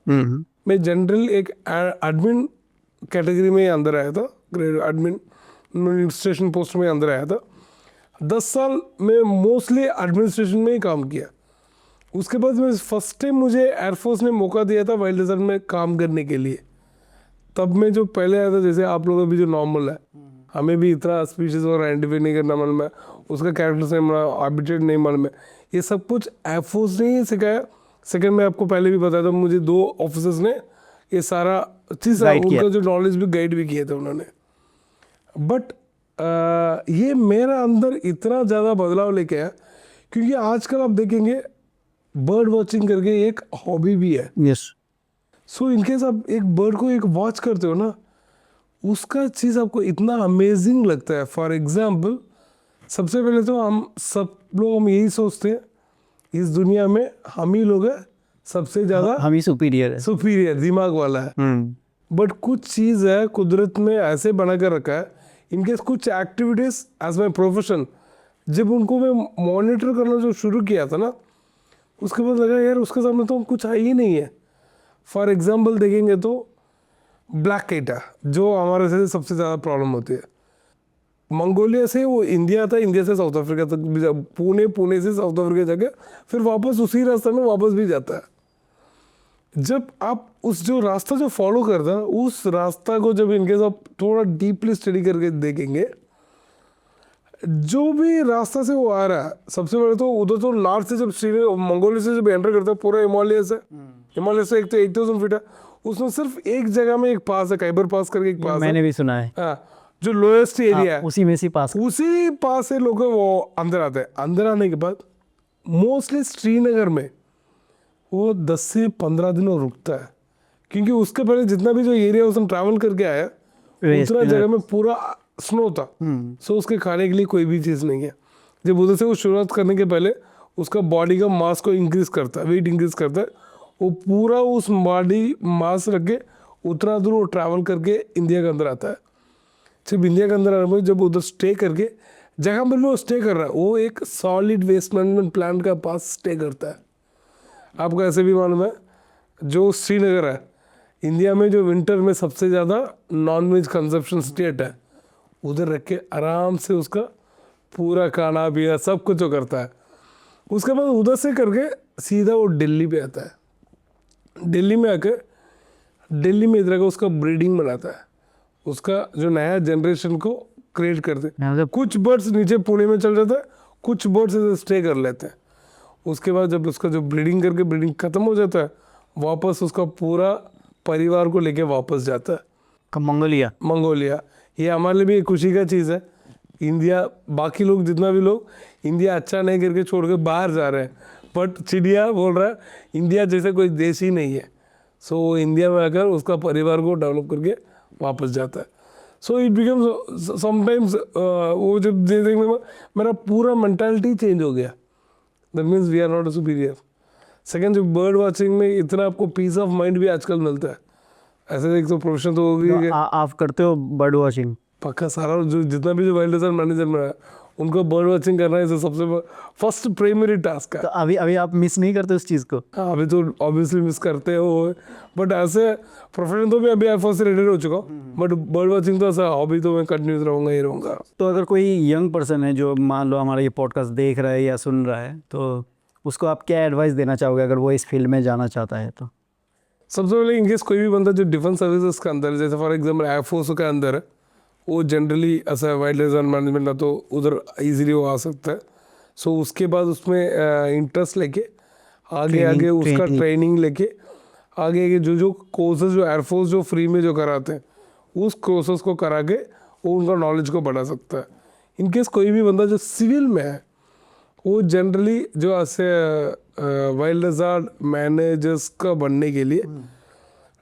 मैं जनरल एक एडमिन कैटेगरी में अंदर आया था, एडमिन एडमिनिस्ट्रेशन पोस्ट में अंदर आया था। 10 साल में मोस्टली एडमिनिस्ट्रेशन में ही काम किया। उसके बाद मैं फर्स्ट टाइम मुझे एयरफोर्स ने मौका दिया था वाइल्ड रिजर्व में काम करने के लिए। तब मैं जो पहले आया था, जैसे आप लोगों भी जो नॉर्मल है, हमें भी इतना स्पीशीज और आइडेंटिफाई नहीं करना मालूम है, उसका कैरेक्टर्स नहीं मालूम, हैबिटेट नहीं मालूम है, ये सब कुछ एयरफोर्स ने ही सिखाया। सेकंड में आपको पहले भी बताया था, मुझे 2 ऑफिसर्स ने ये सारा चीज़, उनका जो नॉलेज भी गाइड भी किया था उन्होंने। बट ये मेरा अंदर इतना ज़्यादा बदलाव लेके आया, क्योंकि आजकल आप देखेंगे बर्ड वॉचिंग करके एक हॉबी भी है। यस। सो इनकेस आप एक बर्ड को एक वॉच करते हो ना, उसका चीज़ आपको इतना अमेजिंग लगता है। फॉर एग्जाम्पल, सबसे पहले तो हम यही सोचते हैं इस दुनिया में हम ही लोग हैं सबसे ज़्यादा, हम ही सुपीरियर दिमाग वाला है। बट कुछ चीज़ है कुदरत में ऐसे बना कर रखा है, इनकेस कुछ एक्टिविटीज़ एज माई प्रोफेशन, जब उनको मैं मॉनिटर करना जो शुरू किया था ना, उसके बाद लगा यार उसके सामने तो कुछ है ही नहीं है। फॉर एग्जाम्पल देखेंगे तो ब्लैक काइटा, जो हमारे से सबसे ज़्यादा प्रॉब्लम होती है, मंगोलिया से वो इंडिया आता है, इंडिया से साउथ अफ्रीका तक भी पुणे से साउथ अफ्रीका जाके फिर वापस उसी रास्ते में वापस भी जाता है। जब आप उस जो रास्ता जो फॉलो करता है, उस रास्ता को जब इनकेस आप थोड़ा डीपली स्टडी करके देखेंगे, जो भी रास्ता से वो आ रहा है, सबसे पहले तो उधर तो नॉर्थ से जब मंगोलिया से जब एंटर करता है, पूरा हिमालय से एक तो 8000 फीट है, उसमें सिर्फ एक जगह में एक पास है, खैबर पास करके एक पास मैंने भी सुना है। हाँ, जो लोएस्ट एरिया है, उसी में से पास उसी पास से लोग वो अंदर आते हैं। अंदर आने के बाद मोस्टली श्रीनगर में वो 10 से 15 दिन वो रुकता है, क्योंकि उसके पहले जितना भी जो एरिया उसने ट्रैवल करके आया उतना जगह में पूरा स्नो था। सो उसके खाने के लिए कोई भी चीज़ नहीं है। जब उधर से वो शुरुआत करने के पहले उसका बॉडी का मास को इंक्रीज करता है, वेट इंक्रीज करता है। वो पूरा उस बॉडी मास रख के उतना दूर वो ट्रैवल करके इंडिया के अंदर आता है। जब इंडिया के अंदर आने में जब उधर स्टे करके जगह पर वो स्टे कर रहा है, वो एक सॉलिड वेस्ट मैनेजमेंट प्लांट का पास स्टे करता है। आपको ऐसे भी मालूम है जो श्रीनगर है इंडिया में जो विंटर में सबसे ज़्यादा नॉनवेज कंजप्शन स्टेट है, उधर रख के आराम से उसका पूरा खाना पीना सब कुछ वो करता है। उसके बाद उधर से करके सीधा वो दिल्ली पे आता है। दिल्ली में आकर दिल्ली में इधर का उसका ब्रीडिंग बनाता है, उसका जो नया जनरेशन को क्रिएट करते हैं। कुछ बर्ड्स नीचे पुणे में चल जाता है, कुछ बर्ड्स इधर स्टे कर लेते हैं। उसके बाद जब उसका जो ब्रीडिंग करके ब्रीडिंग ख़त्म हो जाता है, वापस उसका पूरा परिवार को लेके वापस जाता है मंगोलिया। ये हमारे लिए भी एक खुशी का चीज़ है। इंडिया बाकी लोग जितना भी लोग इंडिया अच्छा नहीं करके छोड़ के बाहर जा रहे हैं, बट चिड़िया बोल रहा है इंडिया जैसे कोई देश ही नहीं है। सो इंडिया में आकर उसका परिवार को डेवलप करके वापस जाता है। सो इट बिकम्स समटाइम्स वो जब देखने में मेरा पूरा मेंटालिटी चेंज हो गया। That means we are not a superior. Second, जो बर्ड वॉचिंग में इतना आपको पीस ऑफ माइंड भी आजकल मिलता है। ऐसे एक तो प्रोफेशन तो हो गई। आप करते हो बर्ड वॉचिंग? पक्का सारा जो जितना भी जो वाइल्ड लाइफ मैनेजर में है उनको बर्ड वॉचिंग करना है सबसे फर्स्ट प्राइमरी टास्क है। तो अभी आप मिस नहीं करते उस चीज़ को? हाँ, अभी तो ऑब्वियसली मिस करते हो, बट ऐसे प्रोफेशन तो मैं अभी एयरफोर्स से रिटायर हो चुका हूँ, बट बर्ड वॉचिंग तो ऐसा हॉबी तो मैं कंटिन्यूस रहूँगा ही रहूँगा। तो अगर कोई यंग पर्सन है जो मान लो हमारा ये पॉडकास्ट देख रहा है या सुन रहा है, तो उसको आप क्या एडवाइस देना चाहोगे अगर वो इस फील्ड में जाना चाहता है? तो सबसे पहले इनकेस कोई भी बंदा जो डिफेंस सर्विसेज के अंदर, जैसे फॉर एग्जाम्पल एयरफोर्स के अंदर है, वो जनरली ऐसा वाइल्ड लाइफ मैनेजमेंट ना तो उधर इजीली वो आ सकता है। सो उसके बाद उसमें इंटरेस्ट लेके आगे उसका ट्रेनिंग लेके आगे जो कोर्सेज जो एयरफोर्स जो फ्री में जो कराते हैं उस कोर्सेज को करा के वो उनका नॉलेज को बढ़ा सकता है। इनकेस कोई भी बंदा जो सिविल में है वो जनरली जो ऐसे वाइल्ड लाइफ मैनेजर्स का बनने के लिए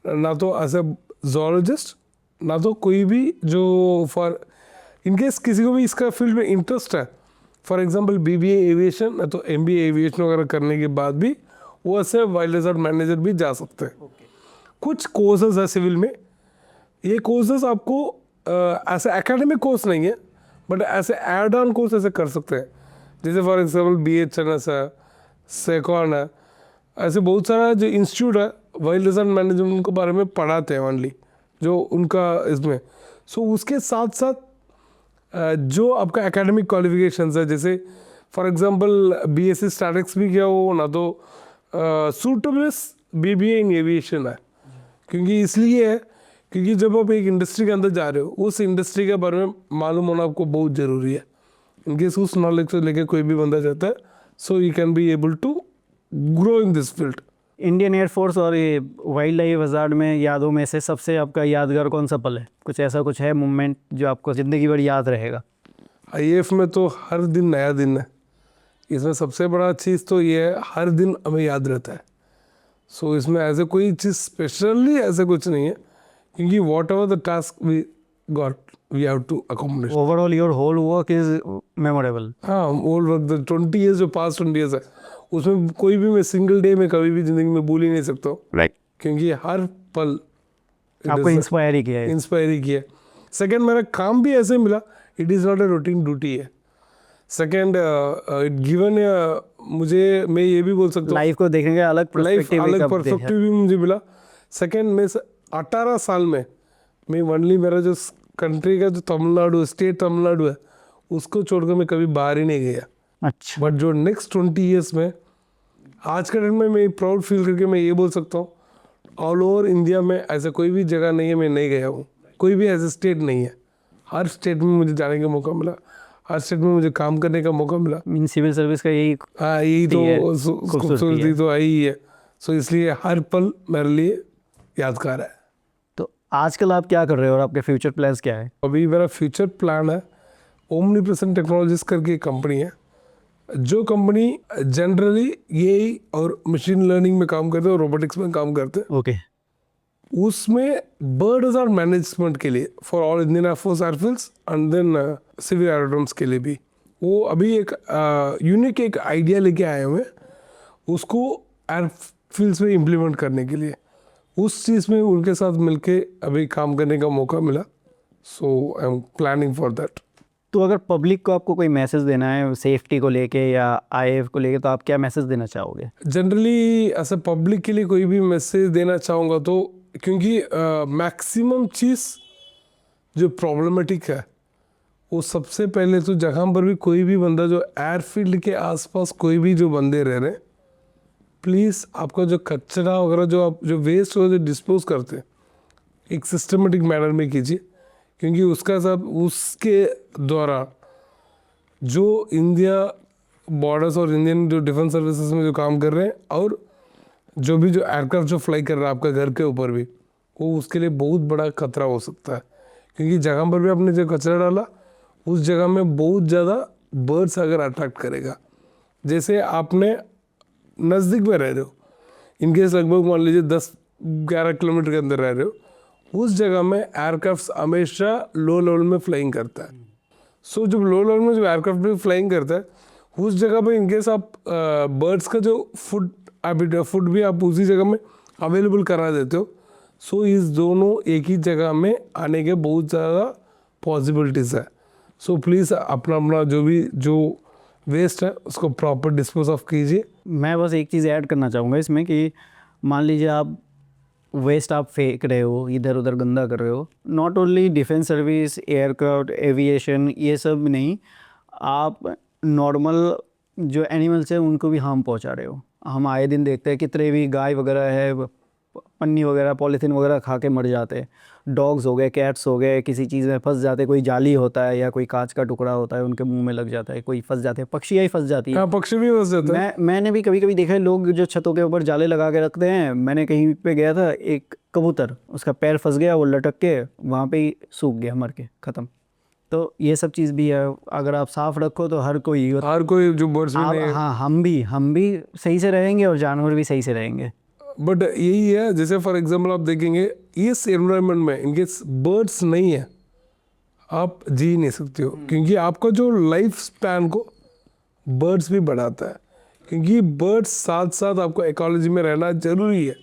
ना तो एज ए जोलॉजिस्ट ना तो कोई भी जो फॉर इनकेस किसी को भी इसका फील्ड में इंटरेस्ट है, फॉर एग्जांपल BBA एविएशन ना तो MBA एविएशन वगैरह करने के बाद भी वो ऐसे वाइल्ड लाइफ मैनेजर भी जा सकते हैं। कुछ कोर्सेज है सिविल में, ये कोर्सेज आपको ऐसे एकेडमिक कोर्स नहीं है बट ऐसे एड ऑन कोर्स ऐसे कर सकते हैं। जैसे फॉर एग्जांपल BHNS है, सेकॉन है, ऐसे बहुत सारा जो इंस्टीट्यूट है वाइल्ड लाइफ मैनेजमेंट के बारे में पढ़ाते हैं ओनली जो उनका इसमें। सो उसके साथ साथ जो आपका एकेडमिक क्वालिफिकेशंस है, जैसे फॉर एग्जांपल BSc स्टैटिक्स भी किया हो ना तो सूटेबल BBA इन एविएशन है। क्योंकि इसलिए है क्योंकि जब आप एक इंडस्ट्री के अंदर जा रहे हो उस इंडस्ट्री के बारे में मालूम होना आपको बहुत ज़रूरी है। इनकेस उस नॉलेज से लेके कोई भी बंदा जाता है so you can be able to grow in this field. Indian air force और ये वाइल्ड लाइफ हज़ार्ड में यादों में से सबसे आपका यादगार कौन सा पल है? कुछ ऐसा कुछ है मोमेंट जो आपको ज़िंदगी भर याद रहेगा? IAF में तो हर दिन नया दिन है। इसमें सबसे बड़ा चीज़ तो ये है हर दिन हमें याद रहता है। सो इसमें ऐसे कोई चीज़ स्पेशली ऐसे कुछ नहीं है क्योंकि whatever the task we got we have to accomplish. Overall your whole work is memorable. हाँ, होल वर्क द 20 ईयर्स जो पास्ट 20 ईयर्स है उसमें कोई भी मैं सिंगल डे में कभी भी ज़िंदगी में भूल ही नहीं सकता हूँ। क्योंकि हर पल आपको इंस्पायर ही किया है। इंस्पायर ही किया। सेकेंड, मेरा काम भी ऐसे मिला, it is not a routine duty है। सेकेंड, गिवन मुझे मैं ये भी बोल सकता हूँ लाइफ को देखने का अलग पर्सपेक्टिव भी मुझे मिला। सेकेंड, मैं 18 साल में मैं ओनली मेरा जो कंट्री का जो तमिलनाडु स्टेट तमिलनाडु है उसको छोड़कर मैं कभी बाहर ही नहीं गया। अच्छा। बट जो नेक्स्ट 20 ईयर्स में आज के टाइम में मैं प्राउड फील करके मैं ये बोल सकता हूँ ऑल ओवर इंडिया में ऐसा कोई भी जगह नहीं है मैं नहीं गया हूँ। कोई भी ऐसा स्टेट नहीं है, हर स्टेट में मुझे जाने का मौका मिला, हर स्टेट में मुझे काम करने का मौका मिला। मीन सिविल सर्विस का यही तो खूबसूरती तो आई है। सो इसलिए हर पल मेरे लिए यादगार है। तो आजकल आप क्या कर रहे हो और आपके फ्यूचर प्लान्स क्या है? अभी मेरा फ्यूचर प्लान है ओमनीप्रेजेंट टेक्नोलॉजीज करके एक कंपनी है जो कंपनी जनरली यही और मशीन लर्निंग में काम करते हैं और रोबोटिक्स में काम करते हैं, ओके उसमें बर्ड्स आर मैनेजमेंट के लिए for all Indian air force airfields and then civil aerodromes के लिए भी वो अभी एक यूनिक एक आइडिया लेके आए हुए हैं उसको एयरफील्ड्स में इम्प्लीमेंट करने के लिए। उस चीज़ में उनके साथ मिलके अभी काम करने का मौका मिला, so I am planning for that. तो अगर पब्लिक को आपको कोई मैसेज देना है सेफ्टी को लेके या आईएएफ को लेके तो आप क्या मैसेज देना चाहोगे? जनरली ऐसे पब्लिक के लिए कोई भी मैसेज देना चाहूँगा तो क्योंकि मैक्सिमम चीज़ जो प्रॉब्लमेटिक है वो सबसे पहले तो जहाँ पर भी कोई भी बंदा जो एयरफील्ड के आसपास कोई भी जो बंदे रह रहे हैं, प्लीज़ आपका जो कचरा वगैरह जो आप जो वेस्ट हो जो डिस्पोज करते हैं एक सिस्टमेटिक मैनर में कीजिए, क्योंकि उसका सब उसके द्वारा जो इंडिया बॉर्डर्स और इंडियन जो डिफेंस सर्विसेज में जो काम कर रहे हैं और जो भी जो एयरक्राफ्ट जो फ्लाई कर रहा है आपका घर के ऊपर भी, वो उसके लिए बहुत बड़ा खतरा हो सकता है। क्योंकि जहाँ पर भी आपने जो कचरा डाला उस जगह में बहुत ज़्यादा बर्ड्स अगर अट्रैक्ट करेगा, जैसे आपने नज़दीक में रह रहे हो, इनकेस लगभग मान लीजिए 10-11 किलोमीटर के अंदर रह रहे हो, उस जगह में एयरक्राफ्ट हमेशा लो लेवल में फ्लाइंग करता है। सो जब लो लेवल में जो एयरक्राफ्ट भी फ्लाइंग करता है उस जगह पे इनकेस आप बर्ड्स का जो फूड भी आप उसी जगह में अवेलेबल करा देते हो, सो इस दोनों एक ही जगह में आने के बहुत ज़्यादा पॉसिबिलिटीज़ है। सो प्लीज़ अपना अपना जो भी जो वेस्ट है उसको प्रॉपर डिस्पोज ऑफ कीजिए। मैं बस एक चीज़ ऐड करना चाहूँगा इसमें कि मान लीजिए आप वेस्ट आप फेंक रहे हो, इधर उधर गंदा कर रहे हो, not only defence service, aircraft, aviation, ये सब नहीं, आप नॉर्मल जो एनिमल्स हैं उनको भी हार्म पहुंचा रहे हो। हम आए दिन देखते हैं कितने भी गाय वगैरह है पन्नी वगैरह पॉलीथीन वगैरह खा के मर जाते हैं, डॉग्स हो गए, कैट्स हो गए, किसी चीज़ में फंस जाते, कोई जाली होता है या कोई कांच का टुकड़ा होता है उनके मुंह में लग जाता है, कोई फंस जाते हैं, पक्षियाँ ही फंस जाती है। हाँ, पक्षी भी फंस जाता है। मैंने भी कभी कभी देखा है लोग जो छतों के ऊपर जाले लगा के रखते हैं। मैंने कहीं पे गया था, एक कबूतर उसका पैर फंस गया, वो लटक के वहाँ पे ही सूख गया, मर के ख़त्म। तो ये सब चीज़ भी है, अगर आप साफ रखो तो हर कोई जो बर्ड्स भी नहीं, हाँ हम भी सही से रहेंगे और जानवर भी सही से रहेंगे। बट यही है, जैसे फॉर एग्जांपल आप देखेंगे इस एनवायरनमेंट में इनके बर्ड्स नहीं है आप जी नहीं सकते हो, क्योंकि आपका जो लाइफ स्पैन को बर्ड्स भी बढ़ाता है, क्योंकि बर्ड्स साथ साथ आपको इकोलॉजी में रहना जरूरी है।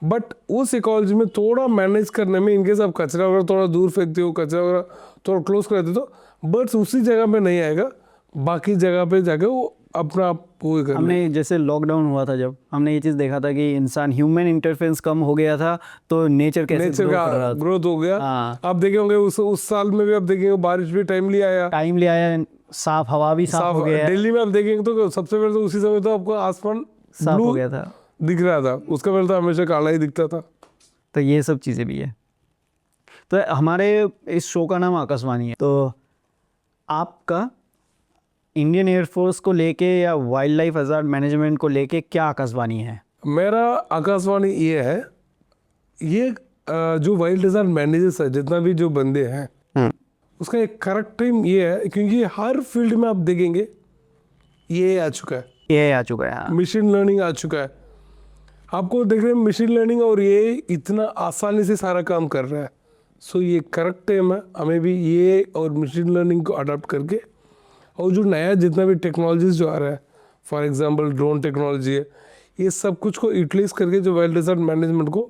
बट उस इकोलॉजी में थोड़ा मैनेज करने में इनकेस आप कचरा वगैरह थोड़ा दूर फेंकते हो, कचरा वगैरह थोड़ा क्लोज कर देते हो, बर्ड्स उसी जगह पे नहीं आएगा, बाकी जगह पे जाके वो अपना आप वो कर। हमने जैसे लॉकडाउन हुआ था जब हमने ये चीज़ देखा था कि इंसान ह्यूमन इंटरफेरेंस कम हो गया था तो नेचर कैसे नेचर का ग्रोथ हो गया। हाँ। आप देखे होंगे उस साल में भी आप देखेंगे बारिश भी टाइमली आया, साफ हवा भी साफ हो गया। दिल्ली में आप देखेंगे तो सबसे पहले तो उसी समय तो आपको आसमान साफ हो गया था, दिख रहा था, उसका पहले तो हमेशा काला ही दिखता था। तो ये सब चीज़ें भी है। तो हमारे इस शो का नाम आकाशवाणी है, तो आपका इंडियन एयरफोर्स को लेके या वाइल्ड लाइफ हज़ार्ड मैनेजमेंट को लेके क्या आकाशवाणी है? मेरा आकाशवाणी ये है, ये जो वाइल्ड हज़ार्ड मैनेजर्स है जितना भी जो बंदे हैं उसका एक करेक्ट टाइम ये है, क्योंकि हर फील्ड में आप देखेंगे ये आ चुका है, मशीन लर्निंग आ चुका है। आपको देख रहे हैं मशीन लर्निंग और ये इतना आसानी से सारा काम कर रहा है। सो ये करेक्ट टाइम है हमें भी ये और मशीन लर्निंग को अडॉप्ट करके, और जो नया जितना भी टेक्नोलॉजीज जो आ रहा है, फॉर एग्जांपल ड्रोन टेक्नोलॉजी है, ये सब कुछ को यूटिलाइज करके जो वाइल्ड हज़ार्ड मैनेजमेंट को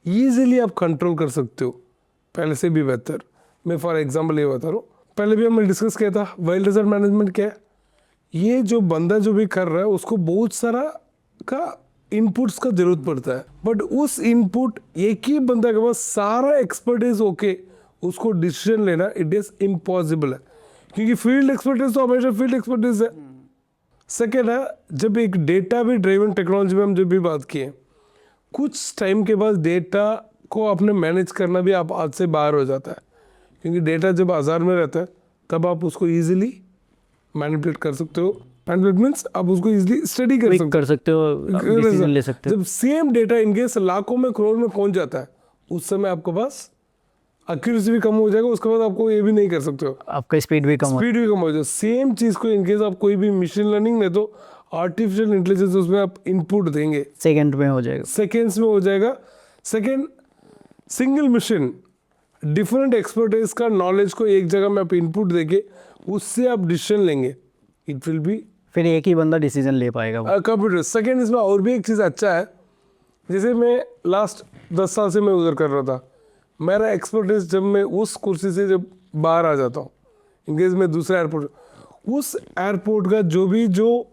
ईजिली आप कंट्रोल कर सकते हो पहले से भी बेहतर। मैं फॉर एग्जांपल ये बता रहा हूँ, पहले भी हमने डिस्कस किया था वाइल्ड हज़ार्ड मैनेजमेंट क्या है। ये जो बंदा जो भी कर रहा है उसको बहुत सारा का इनपुट्स का जरूरत पड़ता है, बट उस इनपुट एक ही बंदा के पास सारा एक्सपर्टीज होके उसको डिसीजन लेना इट इज इम्पॉसिबल है, क्योंकि फील्ड एक्सपर्टीज तो हमेशा फील्ड एक्सपर्टीज है। सेकेंड है, जब एक डेटा भी ड्राइवन टेक्नोलॉजी में हम जब भी बात किए, कुछ टाइम के बाद डेटा को अपने मैनेज करना भी आप हाथ से बाहर हो जाता है, क्योंकि डेटा जब बाजार में रहता है तब आप उसको ईजिली मैनिपुलेट कर सकते हो। मैनिपुलेट मीन्स आप उसको ईजिली स्टडी कर सकते हो, डिसीजन ले सकते हो। जब सेम डेटा इनकेस लाखों में करोड़ में पहुंच जाता है, उस समय आपके पास एक्यूरेसी भी कम हो जाएगा, उसके बाद आपको ये भी नहीं कर सकते हो, आपका स्पीड भी कम हो। स्पीड भी कम हो जाएगा। सेम चीज़ को इनकेस आप कोई भी मशीन लर्निंग में तो आर्टिफिशियल इंटेलिजेंस उसमें आप इनपुट देंगे, सेकंड में हो जाएगा। सेकेंड्स में हो जाएगा। Second, single machine different expertise का नॉलेज को एक जगह में आप इनपुट देके उससे आप डिसीजन लेंगे, इट विल बी फिर एक ही बंदा डिसीजन ले पाएगा वो। कंप्यूटर। सेकेंड, इसमें और भी एक चीज़ अच्छा है, जैसे मैं लास्ट 10 साल से मैं उधर कर रहा था, मेरा एक्सपर्टाइज जब मैं उस कुर्सी से जब बाहर आ जाता हूँ, इनकेस मैं दूसरे एयरपोर्ट, उस एयरपोर्ट का जो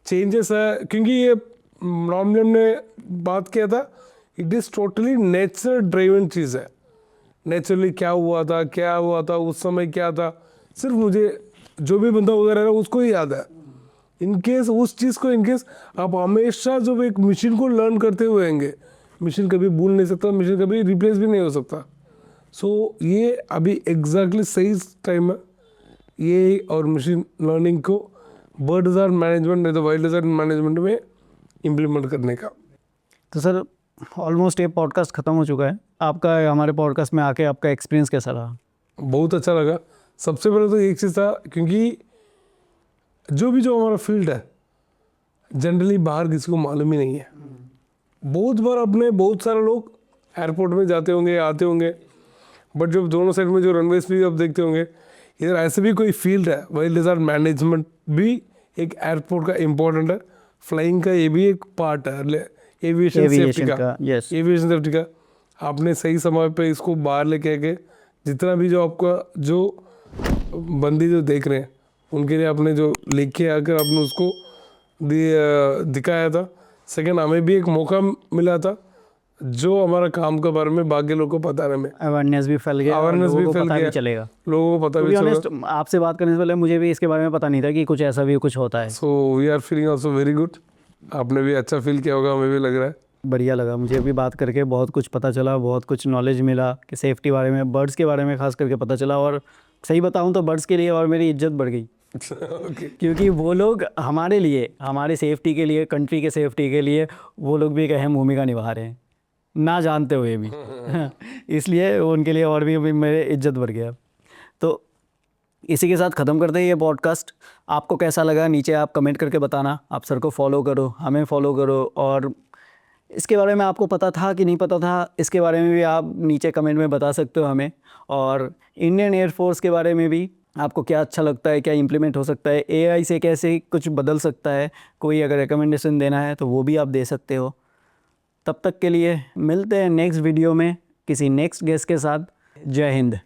चेंजेस है, क्योंकि ये नॉर्मली हमने बात किया था, it is totally nature driven चीज़ है। नेचुरली क्या हुआ था उस समय क्या था, सिर्फ मुझे जो भी बंदा उधर है उसको ही याद है। इनकेस उस चीज़ को इनकेस आप हमेशा जब एक मशीन को लर्न करते हुए आएंगे, मशीन कभी भूल नहीं सकता, मशीन कभी रिप्लेस भी नहीं हो सकता। सो ये अभी एग्जैक्टली सही टाइम है ये और मशीन लर्निंग को बर्ड डिज़ाइन मैनेजमेंट नहीं तो वाइल्ड डिज़ाइन मैनेजमेंट में इम्प्लीमेंट करने का। तो सर ऑलमोस्ट ये पॉडकास्ट ख़त्म हो चुका है, आपका हमारे पॉडकास्ट में आके आपका एक्सपीरियंस कैसा रहा? बहुत अच्छा लगा। सबसे पहले तो एक चीज़ था, क्योंकि जो हमारा फील्ड है जनरली बाहर किसी को मालूम ही नहीं है। बहुत बार अपने बहुत सारे लोग एयरपोर्ट में जाते होंगे आते होंगे, बट जब दोनों साइड में जो रनवेज भी आप देखते होंगे, इधर ऐसे भी कोई फील्ड है, वाइल्ड डिज़ाइन मैनेजमेंट भी एक एयरपोर्ट का इम्पोर्टेंट है। फ्लाइंग का ये भी एक पार्ट है, एविएशन सेफ्टी का। यस। एविएशन सेफ्टी का आपने सही समय पे इसको बाहर लेके आके जितना भी जो आपका जो बंदी जो देख रहे हैं उनके लिए आपने जो लेके आकर आपने उसको दिखाया था। सेकंड, हमें भी एक मौका मिला था जो हमारा काम के बारे में बाकी लोगों को बताने में, अवेयरनेस भी फैल गया, अवेयरनेस भी फैल पता गया, भी चलेगा। लोगों को पता To भी be चला। honest, आपसे बात करने से पहले मुझे भी इसके बारे में पता नहीं था कि कुछ ऐसा भी कुछ होता है। So we are feeling also very good. आपने भी अच्छा फील किया होगा, हमें भी लग रहा है। बढ़िया लगा मुझे भी बात करके, बहुत कुछ पता चला, बहुत कुछ नॉलेज मिला कि सेफ्टी बारे में, बर्ड्स के बारे में खास करके पता चला। और सही बताऊं तो बर्ड्स के लिए और मेरी इज्जत बढ़ गई ओके, क्योंकि वो लोग हमारे लिए, हमारे सेफ्टी के लिए, कंट्री के सेफ्टी के लिए वो लोग भी एक अहम भूमिका निभा रहे हैं, ना जानते हुए भी इसलिए उनके लिए और भी मेरे इज्जत बढ़ गया। तो इसी के साथ ख़त्म करते हैं ये पॉडकास्ट। आपको कैसा लगा नीचे आप कमेंट करके बताना। आप सर को फॉलो करो, हमें फॉलो करो, और इसके बारे में आपको पता था कि नहीं पता था, इसके बारे में भी आप नीचे कमेंट में बता सकते हो हमें। और इंडियन एयरफोर्स के बारे में भी आपको क्या अच्छा लगता है, क्या इम्प्लीमेंट हो सकता है, एआई से कैसे कुछ बदल सकता है, कोई अगर रिकमेंडेशन देना है तो वो भी आप दे सकते हो। तब तक के लिए मिलते हैं नेक्स्ट वीडियो में किसी नेक्स्ट गेस्ट के साथ। जय हिंद।